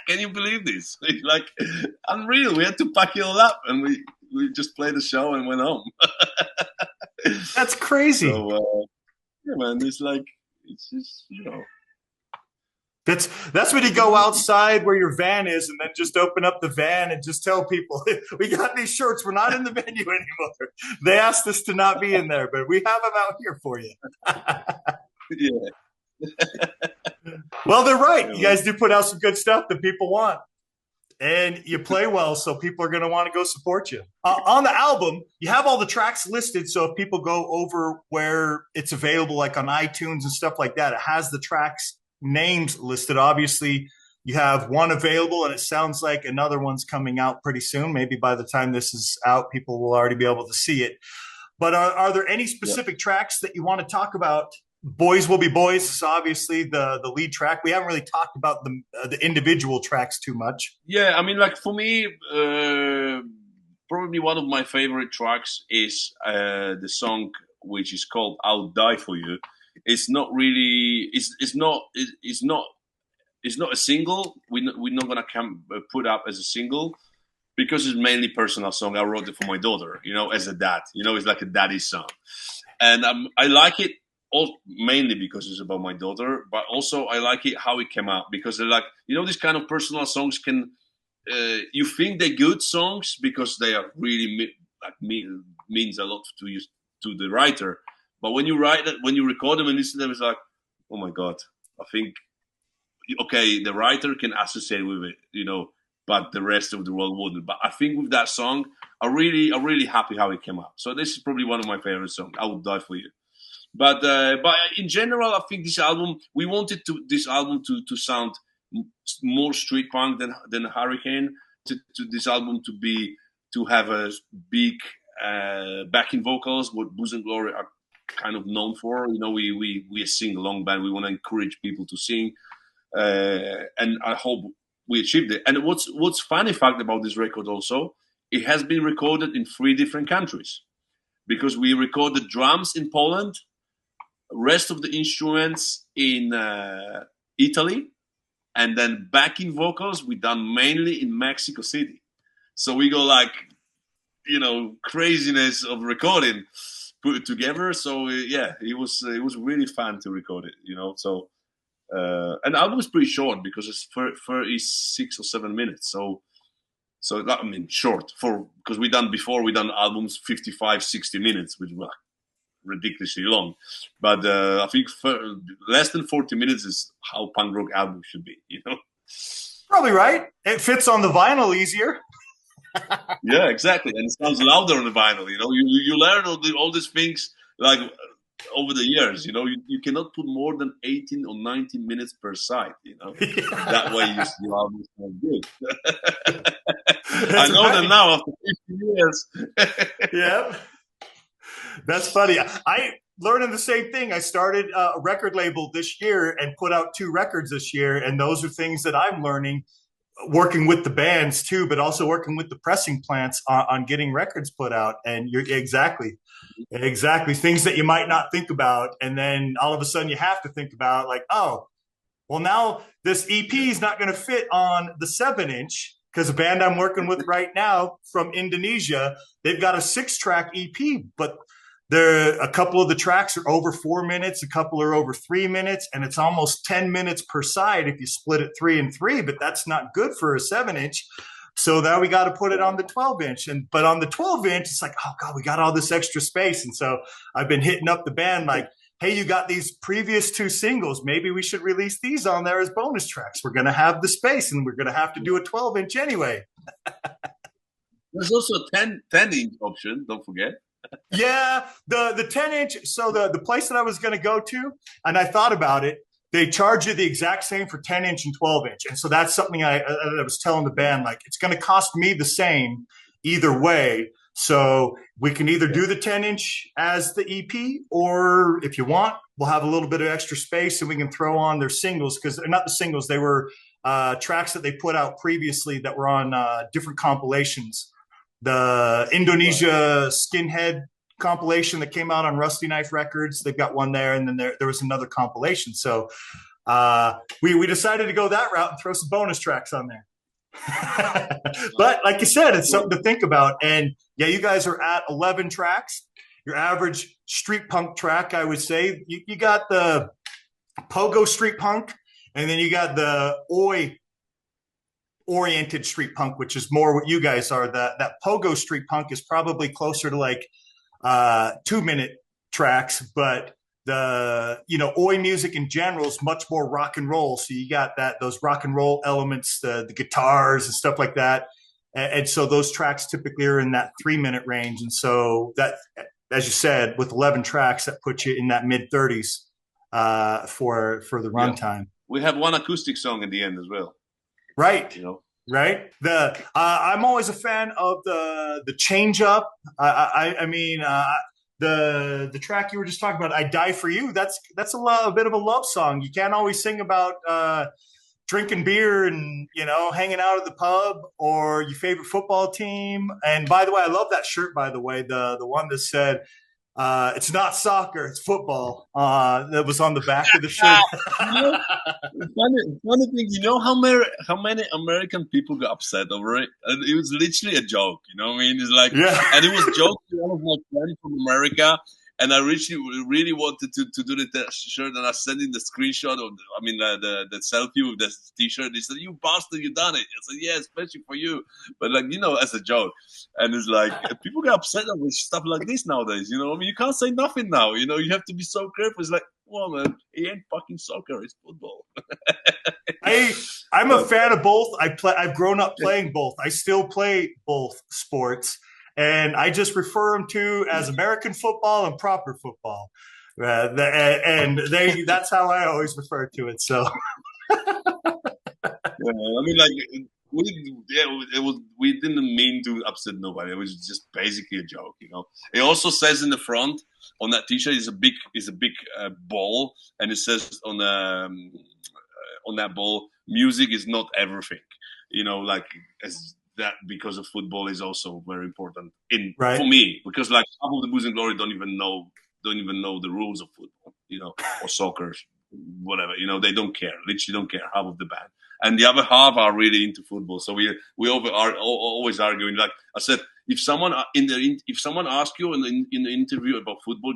Can you believe this? It's like unreal. We had to pack it all up, and we just played the show and went home. That's crazy. So yeah, man, it's like it's just That's when you go outside where your van is, and then just open up the van and just tell people, "We got these shirts. We're not in the venue anymore. They asked us to not be in there, but we have them out here for you." yeah, Well, they're right. yeah, You man. guys do put out some good stuff that people want, and you play well, so people are going to want to go support you. On the album, you have all the tracks listed, so if people go over where it's available, like on iTunes and stuff like that, it has the tracks names listed. Obviously, you have one available, and it sounds like another one's coming out pretty soon. Maybe by the time this is out, people will already be able to see it. But are there any Yeah. specific tracks that you want to talk about? Boys Will Be Boys is obviously the lead track. We haven't really talked about the individual tracks too much. Yeah, I mean, like for me, probably one of my favorite tracks is the song which is called "I'll Die for You." It's not really. It's not a single. We're not gonna put up as a single because it's mainly personal song. I wrote it for my daughter, as a dad. It's like a daddy song, and I like it all mainly because it's about my daughter, but also I like it how it came out because they're like these kind of personal songs can you think they're good songs because they are really means a lot to you to the writer, but when you write it, when you record them and listen to them, it's like, oh my god, I think okay, the writer can associate with it, but the rest of the world wouldn't. But I think with that song, I'm really happy how it came out. So this is probably one of my favorite songs. I would die for you. But in general, I think this album we wanted this album to sound more street punk than Hurricane. To this album to have a big backing vocals, what Booze and Glory are kind of known for. We a sing along band. We want to encourage people to sing, and I hope we achieved it. And what's funny fact about this record also, it has been recorded in 3 different countries because we recorded drums in Poland, rest of the instruments in Italy, and then backing vocals we done mainly in Mexico City. So we go like, craziness of recording put it together. So yeah, it was really fun to record it. So and the album was pretty short because it's 36 or 7 minutes. So I mean short for because we done albums 55, 60 minutes, which were ridiculously long. But I think less than 40 minutes is how punk rock album should be. Probably right. It fits on the vinyl easier. Yeah, exactly, and it sounds louder on the vinyl. You learn all these things like over the years. You cannot put more than 18 or 19 minutes per side. That way your album sounds good. I That's know right. that now after 50 years. Yeah. That's funny. I learning the same thing. I started a record label this year and put out 2 records this year, and those are things that I'm learning. working with the bands too, but also working with the pressing plants on getting records put out. And you're exactly things that you might not think about, and then all of a sudden you have to think about, like, oh, well, now this EP is not going to fit on the 7-inch because the band I'm working with right now from Indonesia, they've got a 6-track EP, but a couple of the tracks are over 4 minutes, a couple are over 3 minutes, and it's almost 10 minutes per side if you split it 3 and 3. But that's not good for a 7-inch. So now we got to put it on the 12-inch, but on the 12-inch, it's like, oh God, we got all this extra space, and so I've been hitting up the band like, hey, you got these previous 2 singles. Maybe we should release these on there as bonus tracks. We're going to have the space, and we're going to have to do a 12-inch anyway. There's also a 10-inch option, don't forget. Yeah, the 10-inch. So the place that I was going to go to, and I thought about it, they charge you the exact same for 10-inch and 12-inch. And so that's something I was telling the band, like, it's going to cost me the same either way. So we can either do the 10-inch as the EP, or if you want, we'll have a little bit of extra space and we can throw on their singles, because they're not the singles. They were tracks that they put out previously that were on different compilations. The Indonesia Skinhead compilation that came out on Rusty Knife Records, they've got one there, and then there was another compilation. So we decided to go that route and throw some bonus tracks on there. But like you said, it's something to think about. And yeah, you guys are at 11 tracks. Your average street punk track, I would say, you got the pogo street punk, and then you got the oi oriented street punk, which is more what you guys are. That pogo street punk is probably closer to like 2-minute tracks, but the oi music in general is much more rock and roll. So you got those rock and roll elements, the guitars and stuff like that, and so those tracks typically are in that 3-minute range. And so that, as you said, with 11 tracks, that puts you in that mid-30s for the runtime. Yeah. We have one acoustic song at the end as well. Right. Right. I'm always a fan of the change up. I mean, the track you were just talking about, "I Die for You." That's a bit of a love song. You can't always sing about drinking beer and hanging out at the pub or your favorite football team. And by the way, I love that shirt. By the way, the one that said, "It's not soccer, it's football." That was on the back of the shirt. Funny thing, how many American people got upset over it? And it was literally a joke, what I mean? It's like, yeah. And it was joke to one of my friends from America, and I really wanted to do the shirt, and I sent in the screenshot of, the selfie with the t-shirt. He said, "You bastard, you done it." I said, "Yeah, especially for you," but as a joke. And it's like, people get upset with stuff like this nowadays. You can't say nothing now. You have to be so careful. It's like, well, man, it ain't fucking soccer, it's football. I'm a fan of both. I've grown up playing both. I still play both sports, and I just refer them to as American football and proper football. That's how I always refer to it. So, we didn't mean to upset nobody. It was just basically a joke, It also says in the front on that T-shirt is a big ball, and it says on that ball, "Music is not everything." As that, because of football is also very important for me, because like half of the Booze and Glory don't even know the rules of football, or soccer, whatever. They don't care. Literally don't care. Half of the band. And the other half are really into football. So we are always arguing. Like I said, if someone asks you in the interview about football,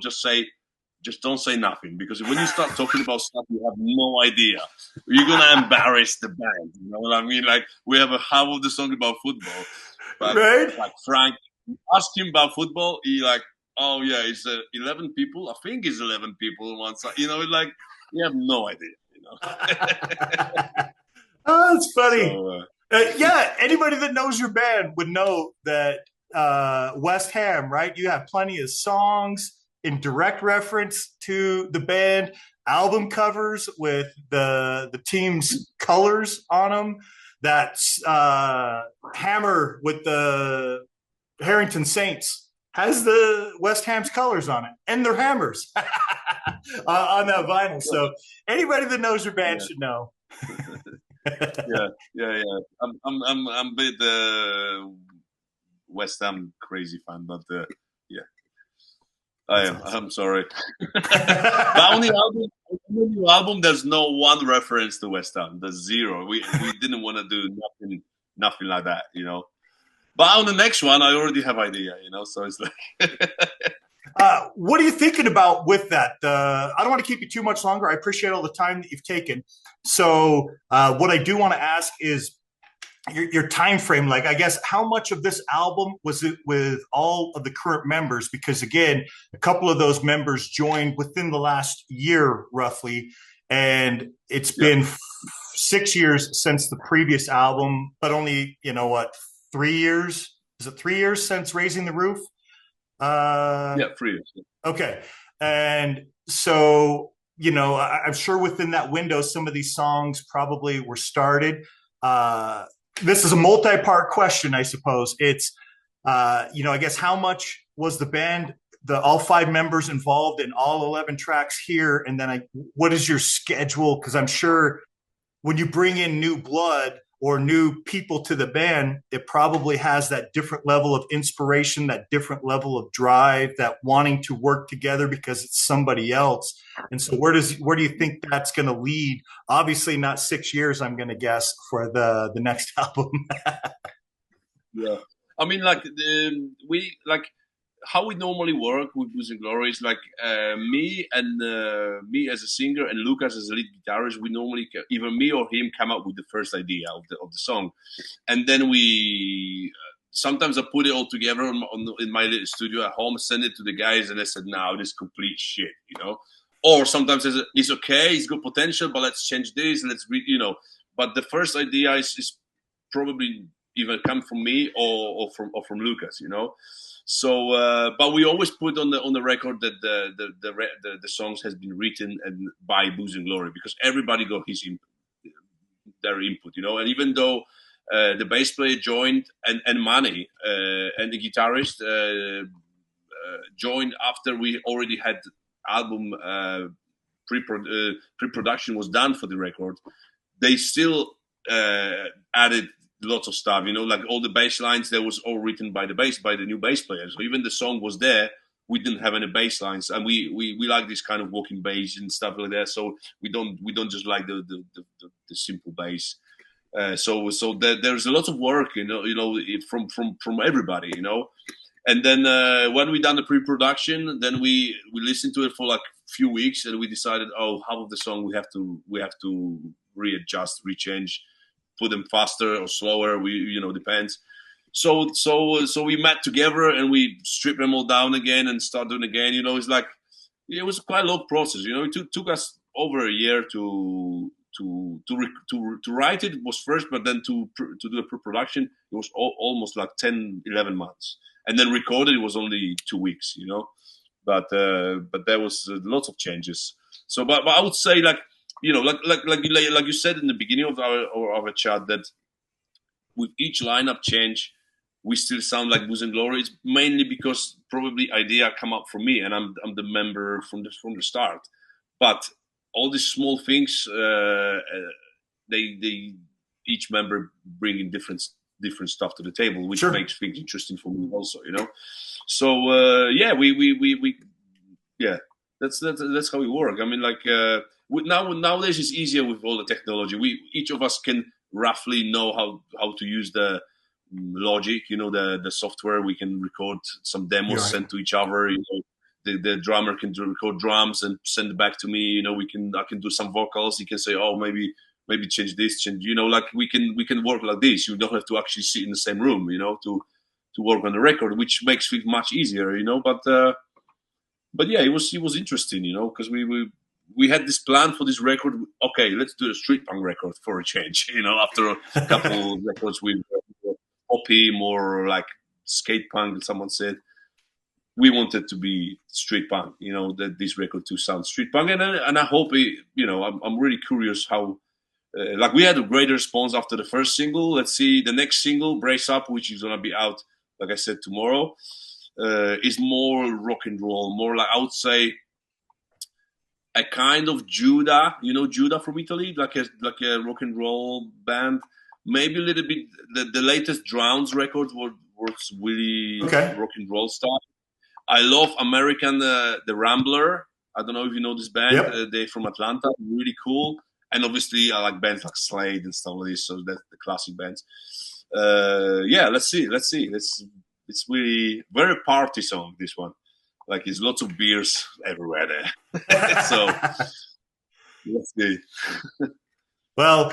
just don't say nothing, because when you start talking about stuff you have no idea, you're gonna embarrass the band. You know what I mean? Like, we have a half of the song about football, but like Frank, ask him about football, he like, "Oh yeah, it's 11 people. I think it's 11 people on one side." Like, you have no idea. Oh, that's funny. So, yeah, anybody that knows your band would know that West Ham, right? You have plenty of songs in direct reference to the band, album covers with the team's colors on them. That's Hammer with the Harrington Saints has the West Ham's colors on it, and their hammers on that vinyl. So anybody that knows your band should know. Yeah, yeah, yeah. I'm a bit West Ham crazy fan, but yeah, That's awesome. I'm sorry. But on the new album, there's no one reference to West Ham. There's zero. We didn't want to do nothing like that, you know. But on the next one, I already have idea, you know. So it's like, What are you thinking about with that? I don't want to keep you too much longer. I appreciate all the time that you've taken. So, what I do want to ask is your time frame. Like, I guess how much of this album was it with all of the current members? Because again, a couple of those members joined within the last year, roughly, and it's yeah, been 6 years since the previous album, but only 3 years? Is it 3 years since Raising the Roof? Uh, yeah, 3 years. Okay. And so, I'm sure within that window, some of these songs probably were started. Uh, this is a multi-part question, I suppose. It's, I guess how much was the band, all five members involved in all 11 tracks here? And then what is your schedule? Because I'm sure when you bring in new blood or new people to the band, it probably has that different level of inspiration, that different level of drive, that wanting to work together because it's somebody else. And so where do you think that's going to lead? Obviously not 6 years, I'm going to guess, for the next album. Yeah, I mean, like we like how we normally work with Booze and Glory is like me as a singer and Lucas as a lead guitarist. We normally either me or him come up with the first idea of the song, and then we sometimes I put it all together in my little studio at home, send it to the guys, and they said, "No, this is complete shit," you know. Or sometimes it's okay, it's good potential, but let's change this. You know. But the first idea is probably either come from me or from Lucas, you know. So, but we always put on the record that the songs has been written and by Booze and Glory because everybody got their input, you know. And even though the bass player joined and Manny and the guitarist joined after we already had album pre-production was done for the record, they still added lots of stuff, you know, like all the bass lines that was all written by the new bass player. So even the song was there, we didn't have any bass lines, and we like this kind of walking bass and stuff like that. So we don't just like the simple bass. So there's a lot of work, you know, from everybody, you know. And then when we done the pre-production, then we listened to it for like a few weeks, and we decided, oh, half of the song we have to readjust, rechange, put them faster or slower. Depends. So we met together and we stripped them all down again and start doing again. You know, it's like it was quite a long process. You know, it took us over a year to write it was first, but then to do the pre-production it was almost like 10, 11 months, and then recorded it was only 2 weeks. You know, but there was lots of changes. So, but I would say like like you said in the beginning of our chat that with each lineup change, we still sound like Booze and Glory. It's mainly because probably idea come up from me, and I'm the member from the start. But all these small things, they each member bringing different stuff to the table, which Sure. makes things interesting for me also. You know, so yeah, we yeah, that's how we work. I mean, like nowadays it's easier with all the technology. Each of us can roughly know how to use the Logic, you know, the software. We can record some demos, Right. send to each other. You know, the drummer can record drums and send it back to me. You know, I can do some vocals. He can say, oh, maybe change this, change. You know, like we can work like this. You don't have to actually sit in the same room. You know, to work on the record, which makes it much easier. You know, but yeah, it was interesting. You know, because we had this plan for this record. Okay, let's do a street punk record for a change. You know, after a couple records with poppy, more like skate punk. Someone said we wanted to be street punk. You know, that this record to sound street punk, and I hope it. You know, I'm really curious how. Like we had a great response after the first single. Let's see the next single, "Brace Up," which is gonna be out, like I said, tomorrow. Is more rock and roll, more like I would say a kind of Judah, you know, Judah from Italy, like a rock and roll band. Maybe a little bit. The latest Drowns record was really Okay. rock and roll style. I love American the Rambler. I don't know if you know this band. Yep. They're from Atlanta, really cool. And obviously, I like bands like Slade and stuff like this. So that's the classic bands. Yeah, let's see. It's really very party song. This one, like, it's lots of beers everywhere there. So let's see. Well,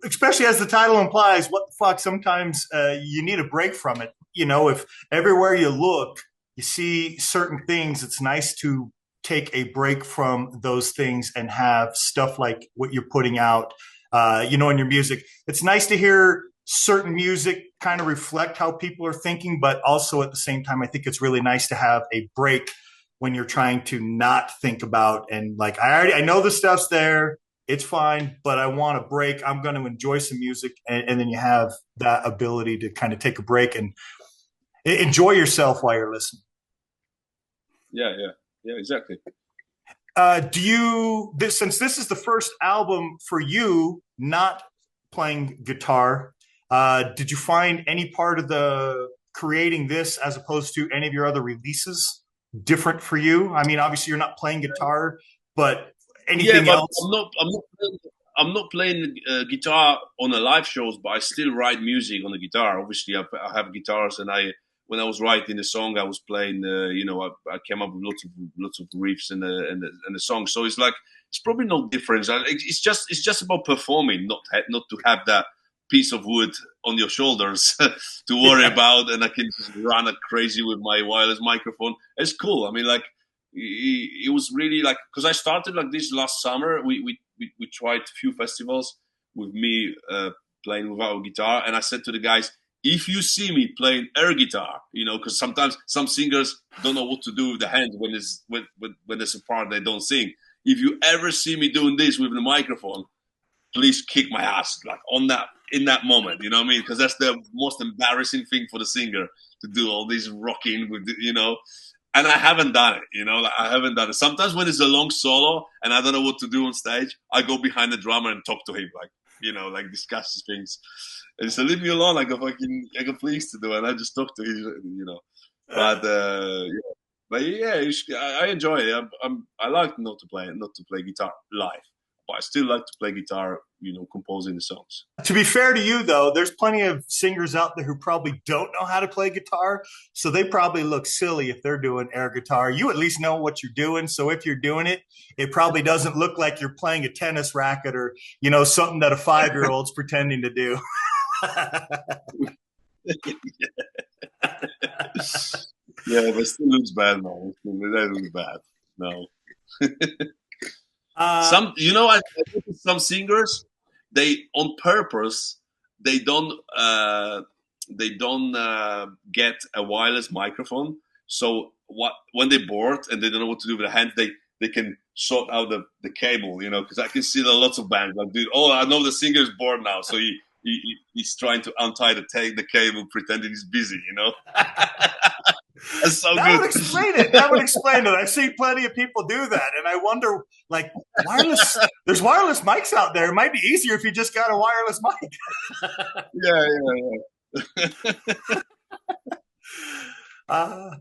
especially as the title implies, what the fuck? Sometimes you need a break from it. You know, if everywhere you look, you see certain things, it's nice to take a break from those things and have stuff like what you're putting out, you know, in your music. It's nice to hear certain music kind of reflect how people are thinking, but also at the same time, I think it's really nice to have a break when you're trying to not think about, and like, I know the stuff's there, it's fine, but I want a break. I'm going to enjoy some music. And then you have that ability to kind of take a break and enjoy yourself while you're listening. Yeah, exactly. Since this is the first album for you not playing guitar, did you find any part of the creating this as opposed to any of your other releases different for you? I mean, obviously you're not playing guitar, but anything else? I'm not playing guitar on the live shows, but I still write music on the guitar. Obviously, I have guitars, and when I was writing the song, I was playing. You know, I came up with lots of riffs and the song. So it's like, it's probably no difference. It's just about performing, not to have that piece of wood on your shoulders to worry about, and I can just run it crazy with my wireless microphone. It's cool. I mean, like, it was really like, because I started like this last summer. We tried a few festivals with me playing without a guitar, and I said to the guys, if you see me playing air guitar, you know, because sometimes some singers don't know what to do with the hands when there's a part they don't sing. If you ever see me doing this with the microphone, please kick my ass, like, in that moment, you know what I mean? Because that's the most embarrassing thing for the singer, to do all this rocking with, you know. And I haven't done it, you know. Like, I haven't done it. Sometimes when it's a long solo and I don't know what to do on stage, I go behind the drummer and talk to him, like, you know, like, discuss things. And he said, leave me alone. I got things to do, and I just talk to him, you know. But yeah, I enjoy it. I like not to play guitar live, but I still like to play guitar, you know, composing the songs. To be fair to you, though, there's plenty of singers out there who probably don't know how to play guitar, so they probably look silly if they're doing air guitar. You at least know what you're doing, so if you're doing it, it probably doesn't look like you're playing a tennis racket or, you know, something that a 5-year-old's pretending to do. Yeah, but it still looks bad, man. That looks bad. No. You know, I noticed some singers, they on purpose, they don't get a wireless microphone. So when they're bored and they don't know what to do with their hands, they can sort out the cable, you know, because I can see that lots of bands like, dude, I know the singer is bored now, so he's trying to untie the cable, pretending he's busy, you know. That's so that good. would explain it. That would explain it. I've seen plenty of people do that, and I wonder, like, there's wireless mics out there. It might be easier if you just got a wireless mic. Yeah. All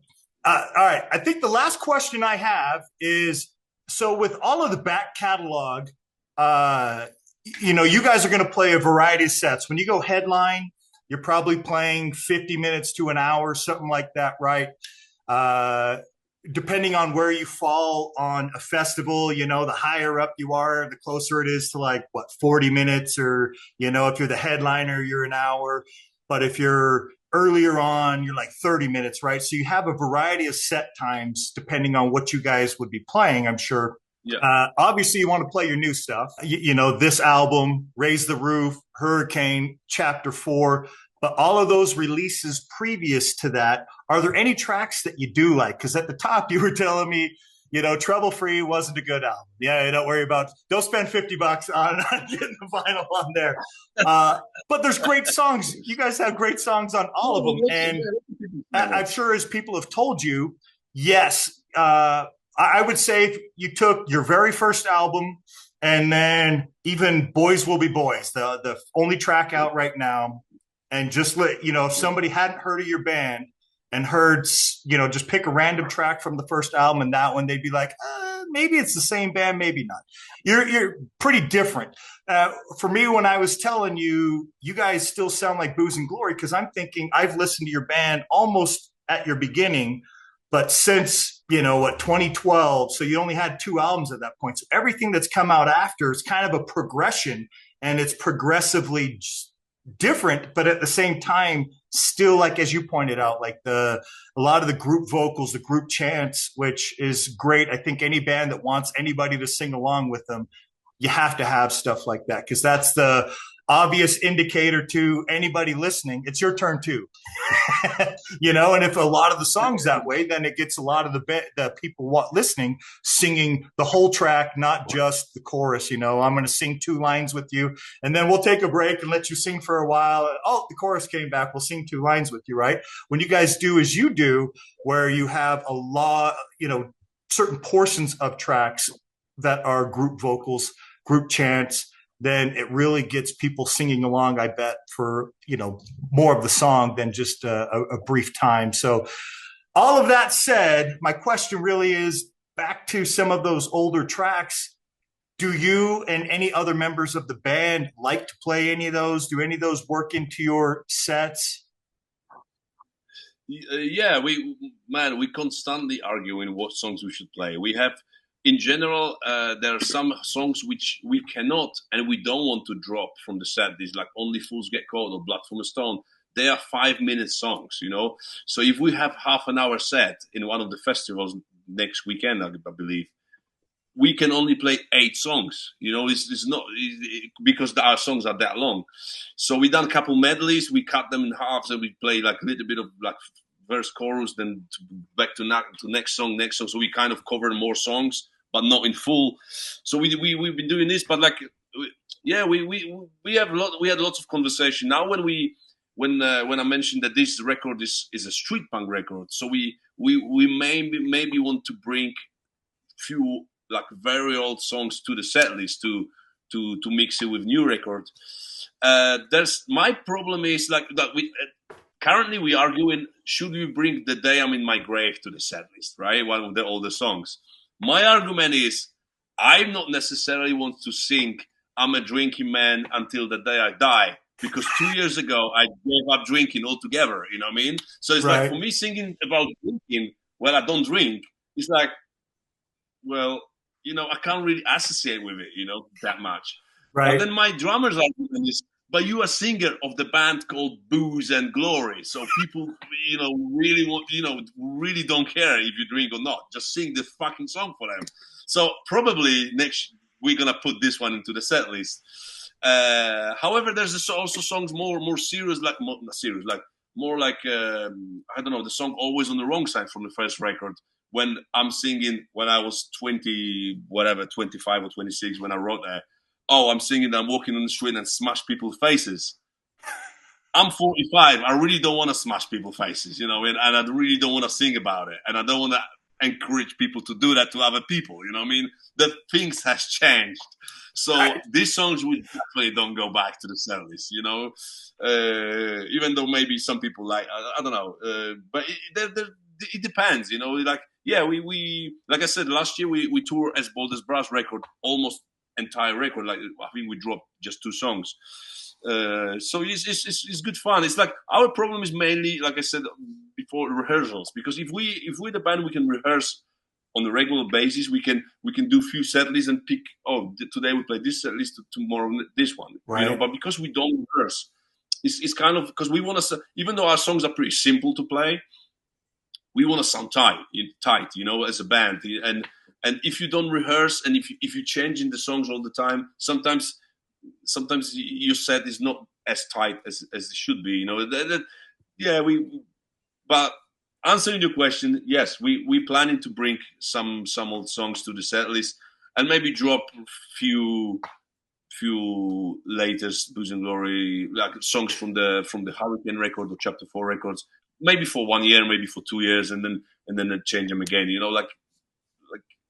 right. I think the last question I have is, so with all of the back catalog, you know, you guys are going to play a variety of sets. When you go headline, you're probably playing 50 minutes to an hour, something like that, right? Depending on where you fall on a festival, you know, the higher up you are, the closer it is to, like, 40 minutes, or, you know, if you're the headliner, you're an hour. But if you're earlier on, you're like 30 minutes, right? So you have a variety of set times depending on what you guys would be playing, I'm sure. Yeah. Obviously, you want to play your new stuff. You know, this album, Raise the Roof, Hurricane, Chapter 4. But all of those releases previous to that, are there any tracks that you do like? Because at the top, you were telling me, you know, Trouble Free wasn't a good album. Yeah, don't worry don't spend $50 on getting the vinyl on there. But there's great songs. You guys have great songs on all of them. And I'm sure, as people have told you, yes, I would say if you took your very first album and then even Boys Will Be Boys, the only track out right now, and just let if somebody hadn't heard of your band and heard just pick a random track from the first album and that one, they'd be like, maybe it's the same band, maybe not. You're pretty different. For me, when I was telling you, you guys still sound like Booze and Glory, because I'm thinking I've listened to your band almost at your beginning, but since 2012, so you only had two albums at that point. So everything that's come out after is kind of a progression, and it's progressively different, but at the same time, still, like as you pointed out, like a lot of the group vocals, the group chants, which is great. I think any band that wants anybody to sing along with them, you have to have stuff like that, because that's the obvious indicator to anybody listening. It's your turn too. And if a lot of the songs that way, then it gets a lot of the people listening singing the whole track, not just the chorus. I'm going to sing two lines with you, and then we'll take a break and let you sing for a while. Oh, the chorus came back, we'll sing two lines with you, right? When you guys do as you do, where you have a lot, certain portions of tracks that are group vocals, group chants, then it really gets people singing along, I bet, for, more of the song than just a brief time. So all of that said, my question really is back to some of those older tracks. Do you and any other members of the band like to play any of those? Do any of those work into your sets? Yeah, we constantly arguing what songs we should play. We have, in general, there are some songs which we cannot and we don't want to drop from the set. These like Only Fools Get Caught or Blood from a Stone. They are 5-minute songs, So if we have half an hour set in one of the festivals next weekend, I believe, we can only play 8 songs. It's not because our songs are that long. So we done a couple medleys. We cut them in halves and we play like a little bit of like verse, chorus, then back to next song. So we kind of cover more songs, but not in full. So we've been doing this, but like, yeah, we had lots of conversation. Now when I mentioned that this record is a street punk record, so we maybe want to bring few like very old songs to the set list to mix it with new record. There's my problem is like that we currently we arguing, should we bring The Day I'm in My Grave to the set list, right? One of the older songs. My argument is I not necessarily want to sing I'm a drinking man until the day I die, because 2 years ago I gave up drinking altogether, you know what I mean? So it's like, for me, singing about drinking when I don't drink, it's like, well, I can't really associate with it, that much. Right. But then my drummer's argument is, but you are a singer of the band called Booze and Glory. So people, really want, really don't care if you drink or not. Just sing the fucking song for them. So probably next we're going to put this one into the set list. However, there's also songs more serious, like not serious, like more like, I don't know, the song Always on the Wrong Side from the first record. When I'm singing, when I was 25 or 26, when I wrote that, I'm singing, I'm walking on the street and smash people's faces. I'm 45. I really don't want to smash people's faces, and I really don't want to sing about it. And I don't want to encourage people to do that to other people, you know what I mean? The things has changed. So these songs we definitely don't go back to the set list, even though maybe some people like, I don't know, but it depends, like, yeah, we like I said, last year we toured as Bold as Brass record, almost entire record. Like, I think we dropped just 2 songs. So it's good fun. It's like our problem is mainly, like I said before, rehearsals. Because if we're the band, we can rehearse on a regular basis. We can do few set lists and pick. Today we play this set list, tomorrow this one. Right. But because we don't rehearse, it's kind of, because we want to. Even though our songs are pretty simple to play, we want to sound tight, as a band. And if you don't rehearse, and if you changing the songs all the time, sometimes your set is not as tight as it should be. But answering your question, yes, we planning to bring some old songs to the set list and maybe drop few latest Booze and Glory, like songs from the Hurricane record or Chapter 4 records. Maybe for 1 year, maybe for 2 years, and then change them again. Like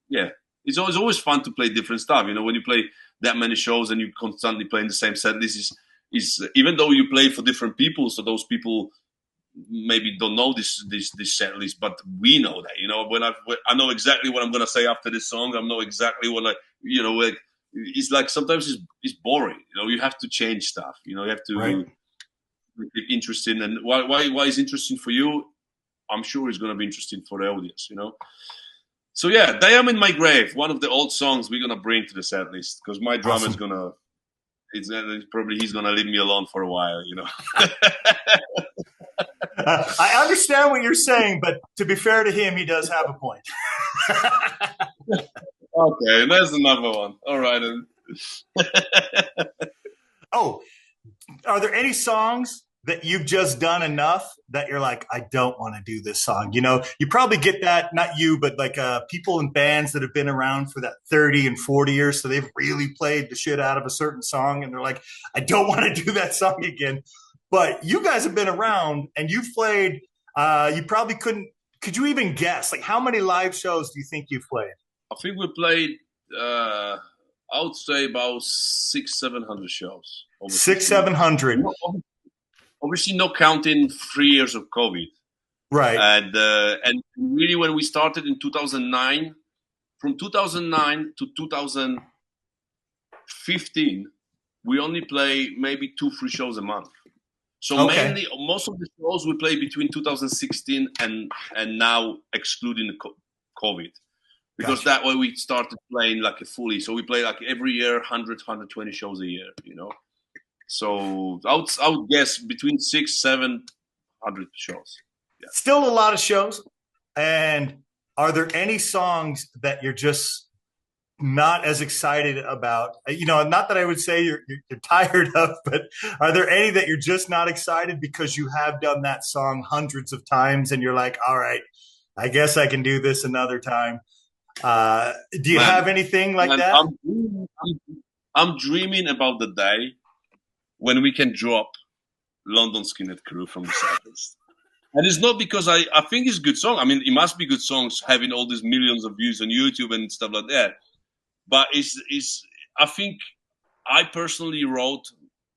yeah, it's always fun to play different stuff. You know, when you play that many shows and you constantly playing the same set list, is even though you play for different people, so those people maybe don't know this set list, but we know that. You know, when I know exactly what I'm gonna say after this song. I know exactly what like it's like sometimes it's boring. You know, you have to change stuff. You know, you have Right. to make it interesting. And why is interesting for you? I'm sure it's gonna be interesting for the audience. You know. So yeah, "They Am in My Grave," one of the old songs we're gonna bring to the set list because my drummer is Awesome. gonna. It's probably he's gonna leave me alone for a while. You know. I understand what you're saying, but to be fair to him, he does have a point. Okay, there's another one. All right. Oh, are there any songs that you've just done enough that you're like, I don't want to do this song? You know, you probably get that, not you, but like people in bands that have been around for that 30 and 40 years. So they've really played the shit out of a certain song and they're like, I don't want to do that song again. But you guys have been around and you've played, you probably could you even guess? Like, how many live shows do you think you've played? I think we played. I would say about 600-700 shows. Six, 700. Obviously, not counting 3 years of COVID. Right. And really, when we started in 2009, from 2009 to 2015, we only play maybe 2-3 shows a month. So mainly, most of the shows we play between 2016 and now, excluding the COVID. Because that way we started playing like a fully. So we play like every year 120 shows a year, you know. So I would guess between 600-700 shows. Yeah. Still a lot of shows. And are there any songs that you're just not as excited about? You know, not that I would say you're tired of, but are there any that you're just not excited because you have done that song hundreds of times and you're like, all right, I guess I can do this another time? Do you have anything like that? I'm dreaming about the day when we can drop London Skinhead Crew from the setlist. And it's not because I think it's a good song. I mean, it must be good songs having all these millions of views on YouTube and stuff like that. But I think I personally wrote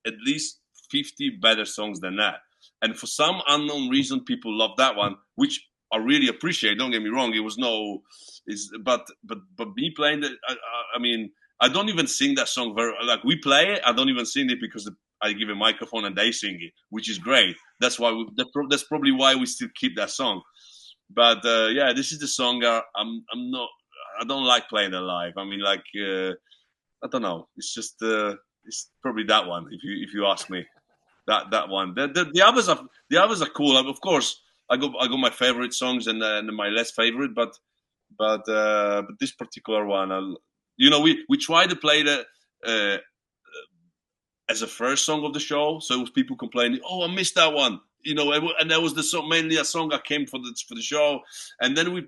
at least 50 better songs than that. And for some unknown reason, people love that one, which I really appreciate. Don't get me wrong. It was but me playing that. I mean, I don't even sing that song very like we play it. I don't even sing it because I give a microphone and they sing it, which is great. That's why that's probably why we still keep that song. But yeah, this is the song I'm not. I don't like playing it live. I mean, like I don't know. It's just it's probably that one. If you ask me, that one. The others are cool. Of course, I got my favorite songs and my less favorite, but this particular one, we tried to play the as a first song of the show, so it was people complaining, "Oh, I missed that one," you know, and that was the song, mainly a song I came for the show, and then we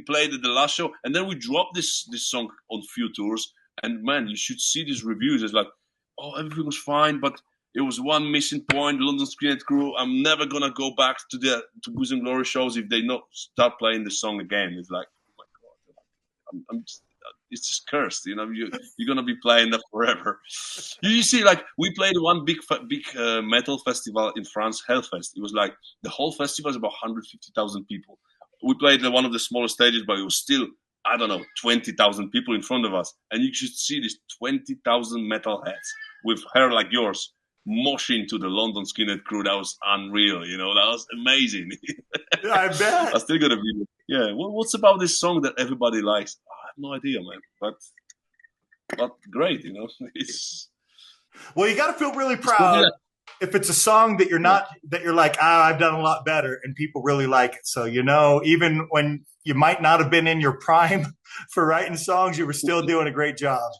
played at the last show, and then we dropped this song on few tours, and man, you should see these reviews. It's like, oh, everything was fine, but it was one missing point. London Skinhead Crew. I'm never gonna go back to Booze and Glory shows if they not start playing the song again. It's like, oh my god, I'm just. It's just cursed, you know. You're gonna be playing that forever. You see, like we played one big metal festival in France, Hellfest. It was like the whole festival is about 150,000 people. We played one of the smallest stages, but it was still, I don't know, 20,000 people in front of us, and you should see these 20,000 metalheads with hair like yours moshing to the London Skinhead Crew. That was unreal, you know. That was amazing. Yeah, I bet. I still got a video. Yeah, what's about this song that everybody likes? No idea, man, but great, you know. It's well, you got to feel really proud if it's a song that you're not that you're like, I've done a lot better, and people really like it. So you know, even when you might not have been in your prime for writing songs, you were still doing a great job.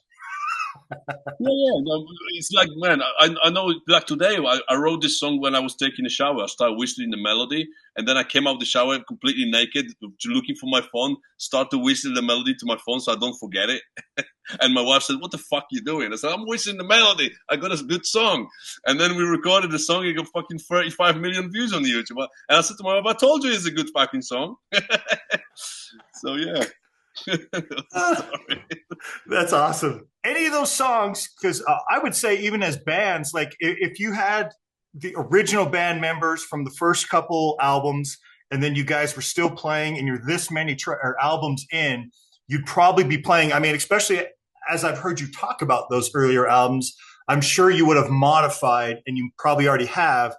Yeah. No, it's like, man, I know. Like today, I wrote this song when I was taking a shower. I started whistling the melody, and then I came out of the shower completely naked, looking for my phone. Start to whistle the melody to my phone so I don't forget it. And my wife said, "What the fuck you doing?" I said, "I'm whistling the melody. I got a good song." And then we recorded the song. It got fucking 35 million views on the YouTube. And I said to my wife, "I told you it's a good fucking song." So yeah. Sorry. That's awesome. Any of those songs, because I would say, even as bands, like if you had the original band members from the first couple albums, and then you guys were still playing, and you're this many albums in, you'd probably be playing. I mean, especially as I've heard you talk about those earlier albums, I'm sure you would have modified, and you probably already have,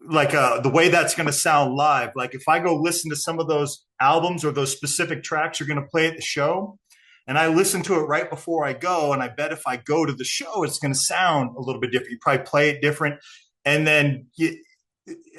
like the way that's going to sound live. Like if I go listen to some of those albums or those specific tracks you're going to play at the show, and I listen to it right before I go, and I bet if I go to the show, it's going to sound a little bit different. You probably play it different, and then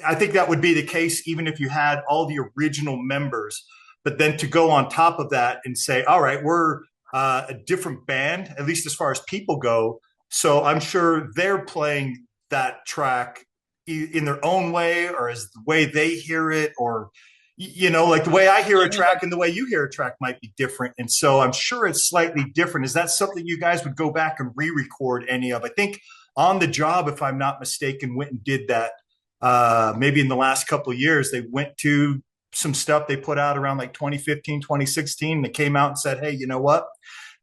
I think that would be the case even if you had all the original members. But then to go on top of that and say, all right, we're a different band, at least as far as people go. So I'm sure they're playing that track in their own way, or as the way they hear it, or like the way I hear a track and the way you hear a track might be different. And so I'm sure it's slightly different. Is that something you guys would go back and re-record any of? I think On the Job, if I'm not mistaken, went and did that. Maybe in the last couple of years, they went to some stuff they put out around like 2015, 2016. They came out and said, hey, you know what?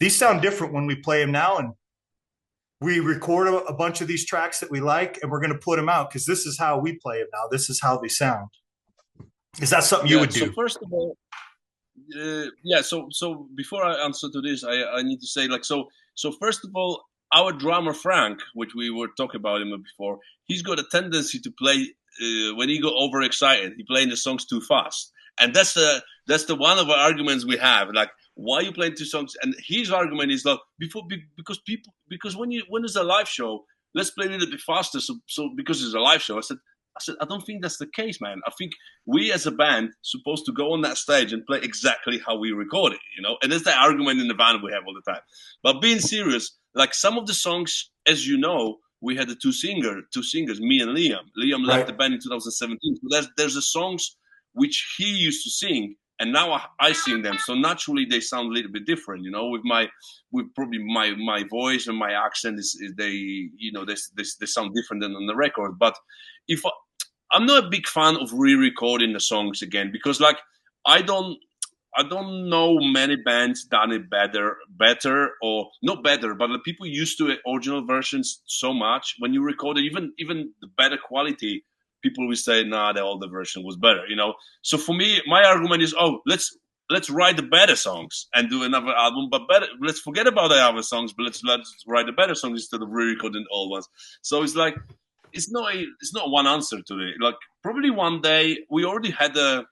These sound different when we play them now. And we record a bunch of these tracks that we like, and we're going to put them out because this is how we play them now. This is how they sound. Is that something you would do? So first of all, yeah. So before I answer to this, I need to say, like, so first of all, our drummer Frank, which we were talking about him before, he's got a tendency to play when he go overexcited. He playing the songs too fast, and that's the one of our arguments we have. Like, why are you playing two songs? And his argument is like, because when it's a live show, let's play a little bit faster. So because it's a live show, I said, I don't think that's the case, man. I think we as a band supposed to go on that stage and play exactly how we record it, And that's the argument in the band we have all the time. But being serious, like some of the songs, as you know, we had the two singers, me and Liam. Liam left the band in 2017. So there's the songs which he used to sing, and now I sing them. So naturally, they sound a little bit different, with probably my voice and my accent they sound different than on the record. But I'm not a big fan of re-recording the songs again, because like I don't know many bands done it better or not better, but the people used to original versions so much. When you record it, even the better quality, people will say, nah, the older version was better, So for me, my argument is, let's write the better songs and do another album, but better. Let's forget about the other songs, but let's write the better songs instead of re-recording old ones. So it's like, it's not one answer to it. Like probably one day we already had an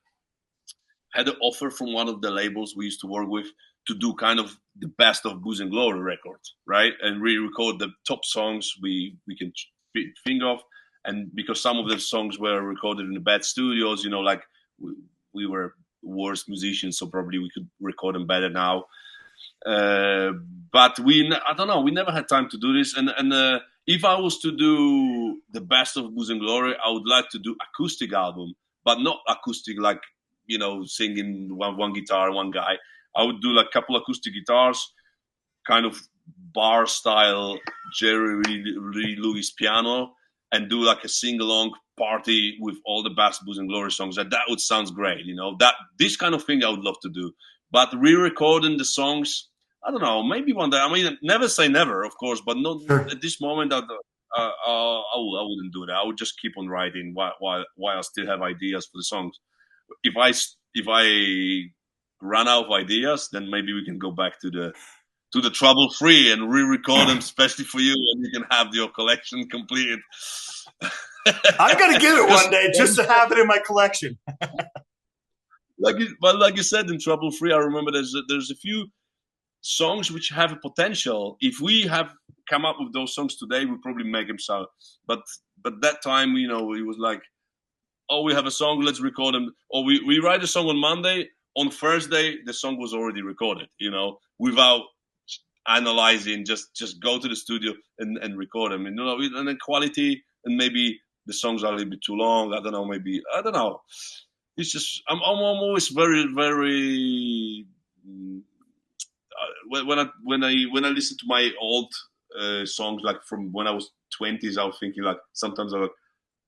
offer from one of the labels we used to work with to do kind of the best of Booze and Glory records, right? And re-record the top songs we can think of. And because some of the songs were recorded in the bad studios, like we were worse musicians, so probably we could record them better now. But I don't know, we never had time to do this. And if I was to do the best of Booze and Glory, I would like to do acoustic album, but not acoustic like, singing one guitar, one guy. I would do like a couple acoustic guitars, kind of bar style Jerry Lee Lewis piano, and do like a sing-along party with all the best Booze and Glory songs. That would sound great, That this kind of thing I would love to do. But re-recording the songs, I don't know, maybe one day. I mean, never say never, of course, but not at this moment. I wouldn't do that. I would just keep on writing while I still have ideas for the songs. If I run out of ideas, then maybe we can go back to the Trouble Free and re-record them, especially for you, and you can have your collection completed. I'm gonna get it one day just to have it in my collection. Like you said, in Trouble Free, I remember there's a few songs which have a potential. If we have come up with those songs today, we probably make them sound. But that time, it was like, oh, we have a song, let's record them. Or we write a song on Monday. On Thursday, the song was already recorded. Without analyzing, just go to the studio and record them. And the quality, and maybe the songs are a little bit too long. I don't know. It's just I'm always very, very. When I listen to my old songs, like from when I was 20s, I was thinking like sometimes I'm like,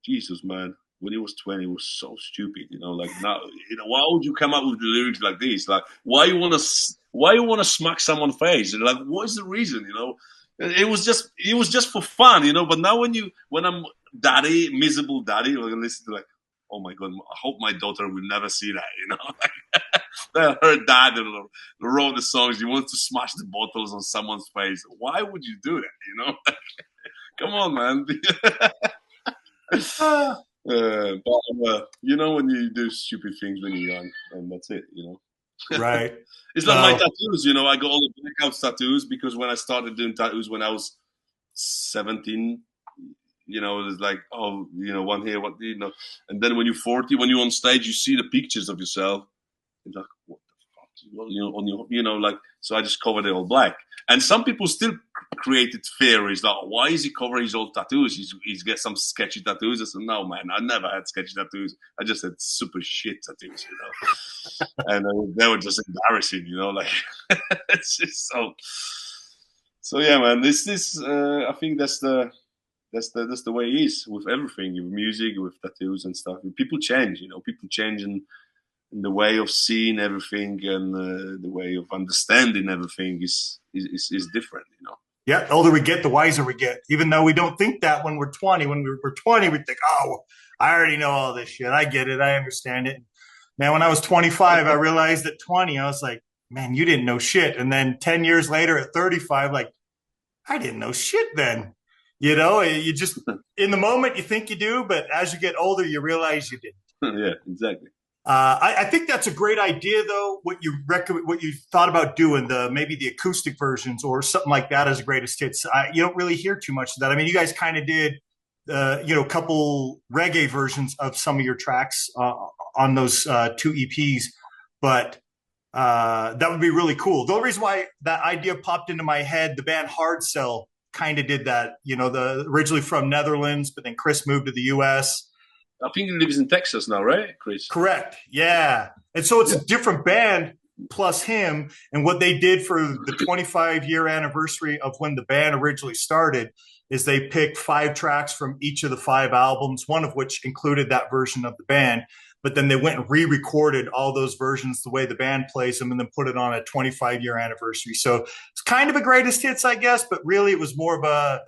Jesus, man, when he was 20, it was so stupid. You know, like now, you know, why would you come up with the lyrics like this? Like, why you want to smack someone's face? Like, what is the reason? You know, it was just for fun. You know, but now when I'm daddy, miserable daddy, like listen to like, oh my god, I hope my daughter will never see that. You know, her dad wrote the songs. He wants to smash the bottles on someone's face. Why would you do that? You know, come on, man. But you know, when you do stupid things when you're young, and that's it. You know, Right. it's like my tattoos. You know, I got all the blackout tattoos because when I started doing tattoos when I was 17, you know, it was like, oh, you know, one here, one, you know, and then when you're 40, when you're on stage, you see the pictures of yourself. It's like, what the fuck? You know, on your, you know, like, so I just covered it all black. And some people still created theories like, why is he covering his old tattoos? He's got some sketchy tattoos. I said, no, man, I never had sketchy tattoos. I just had super shit tattoos, you know. And they were just embarrassing, you know, like, it's just so. So yeah, man, I think that's the way it is with everything, with music, with tattoos and stuff. People change, you know. People change in the way of seeing everything, and the way of understanding everything is different, you know. Yeah, the older we get, the wiser we get. Even though we don't think that when we're 20. When we're 20, we think, oh, I already know all this shit. I get it. I understand it. Man, when I was 25, I realized at 20, I was like, man, you didn't know shit. And then 10 years later at 35, like, I didn't know shit then. You know, you just, in the moment, you think you do, but as you get older, you realize you didn't. Yeah, exactly. I think that's a great idea, though. What you thought about doing, maybe the acoustic versions or something like that as a greatest hits. You don't really hear too much of that. I mean, you guys kind of did, you know, a couple reggae versions of some of your tracks on those 2 EPs, but that would be really cool. The only reason why that idea popped into my head, the band Hard Cell kind of did that. You know, originally from Netherlands, but then Chris moved to the U.S. I think he lives in Texas now, right, Chris? Correct. Yeah. And so it's a different band plus him. And what they did for the 25-year anniversary of when the band originally started is they picked 5 tracks from each of the 5 albums, one of which included that version of the band. But then they went and re-recorded all those versions the way the band plays them and then put it on a 25-year anniversary. So it's kind of a greatest hits, I guess, but really it was more of a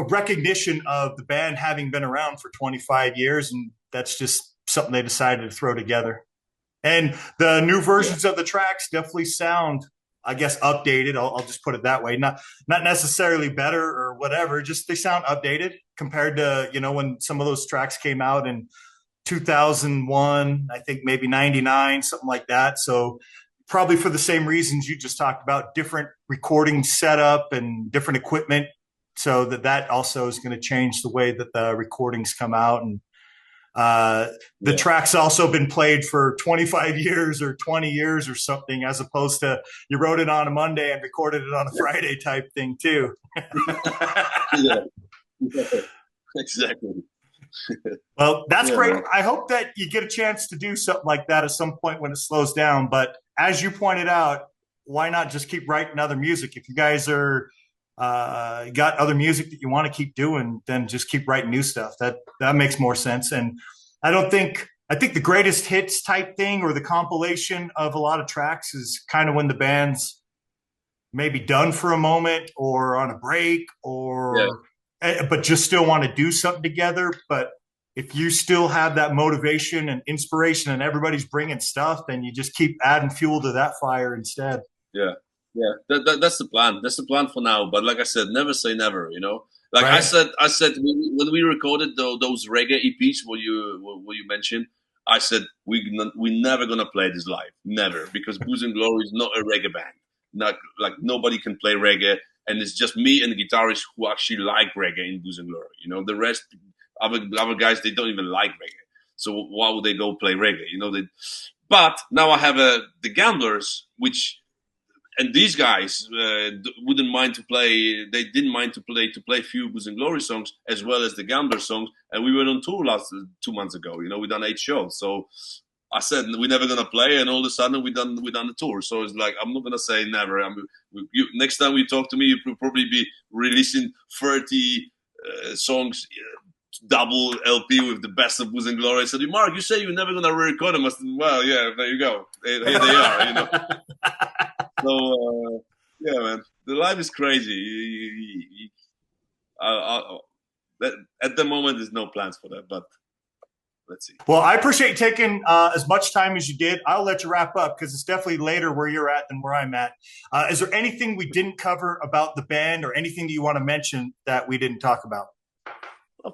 recognition of the band having been around for 25 years. And that's just something they decided to throw together. And the new versions of the tracks definitely sound, I guess, updated. I'll just put it that way. Not necessarily better or whatever, just they sound updated compared to, you know, when some of those tracks came out in 2001, I think maybe 99, something like that. So probably for the same reasons you just talked about, different recording setup and different equipment. So that also is going to change the way that the recordings come out. And the track's also been played for 25 years or 20 years or something, as opposed to you wrote it on a Monday and recorded it on a Friday type thing too. Yeah, exactly. Well, that's great. I hope that you get a chance to do something like that at some point when it slows down. But as you pointed out, why not just keep writing other music? If you guys are got other music that you want to keep doing, then just keep writing new stuff. That makes more sense. And I think the greatest hits type thing or the compilation of a lot of tracks is kind of when the band's maybe done for a moment or on a break or but just still want to do something together. But if you still have that motivation and inspiration and everybody's bringing stuff, then you just keep adding fuel to that fire instead. Yeah. That's the plan. That's the plan for now. But like I said, never say never, you know, like Right. I said when we recorded those reggae EPs, what you mentioned, I said, we're never going to play this live. Never. Because Booze and Glory is not a reggae band. Not like nobody can play reggae. And it's just me and the guitarist who actually like reggae in Booze and Glory. You know, the rest, other guys, they don't even like reggae. So why would they go play reggae? You know, but now I have the Gamblers, and these guys wouldn't mind to play. They didn't mind to play a few Booze and Glory songs as well as the Gambler songs. And we went on tour 2 months ago. You know, we done 8 shows. So I said we're never gonna play, and all of a sudden we done the tour. So it's like I'm not gonna say never. Next time you talk to me, you'll probably be releasing 30 songs double LP with the best of Booze and Glory. I said, Mark, you say you're never gonna re-record them. I said, well, yeah, there you go. Here they are, you know. So yeah, man, the life is crazy. At the moment, there's no plans for that, but let's see. Well, I appreciate you taking as much time as you did. I'll let you wrap up because it's definitely later where you're at than where I'm at. Is there anything we didn't cover about the band or anything that you want to mention that we didn't talk about? I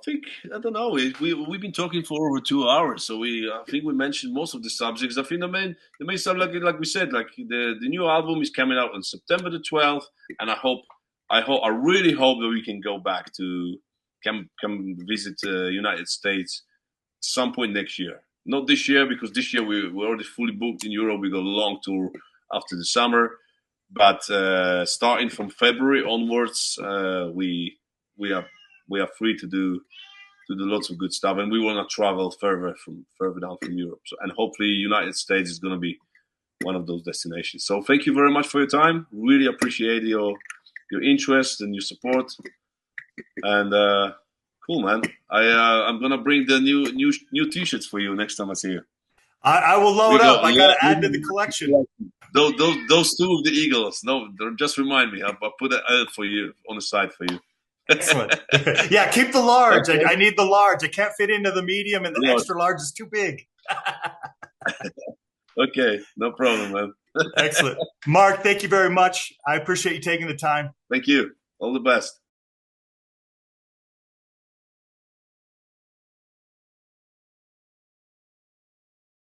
don't know. We've been talking for over 2 hours, so I think we mentioned most of the subjects. I think the main subject, like we said, like the new album is coming out on September the 12th, and I really hope that we can go back to come visit United States some point next year. Not this year, because this year we're already fully booked in Europe. We got a long tour after the summer, but starting from February onwards, we are free to do lots of good stuff, and we want to travel further down from Europe. So, and hopefully, United States is going to be one of those destinations. So, thank you very much for your time. Really appreciate your interest and your support. And cool, man. I'm gonna bring the new T-shirts for you next time I see you. I will load up. I got to add to the collection. Those two of the Eagles. No, just remind me. I'll put an ad for you on the side for you. Excellent. Yeah, keep the large. Okay. I need the large. I can't fit into the medium, and the extra large is too big. Okay, no problem, man. Excellent. Mark, thank you very much. I appreciate you taking the time. Thank you. All the best.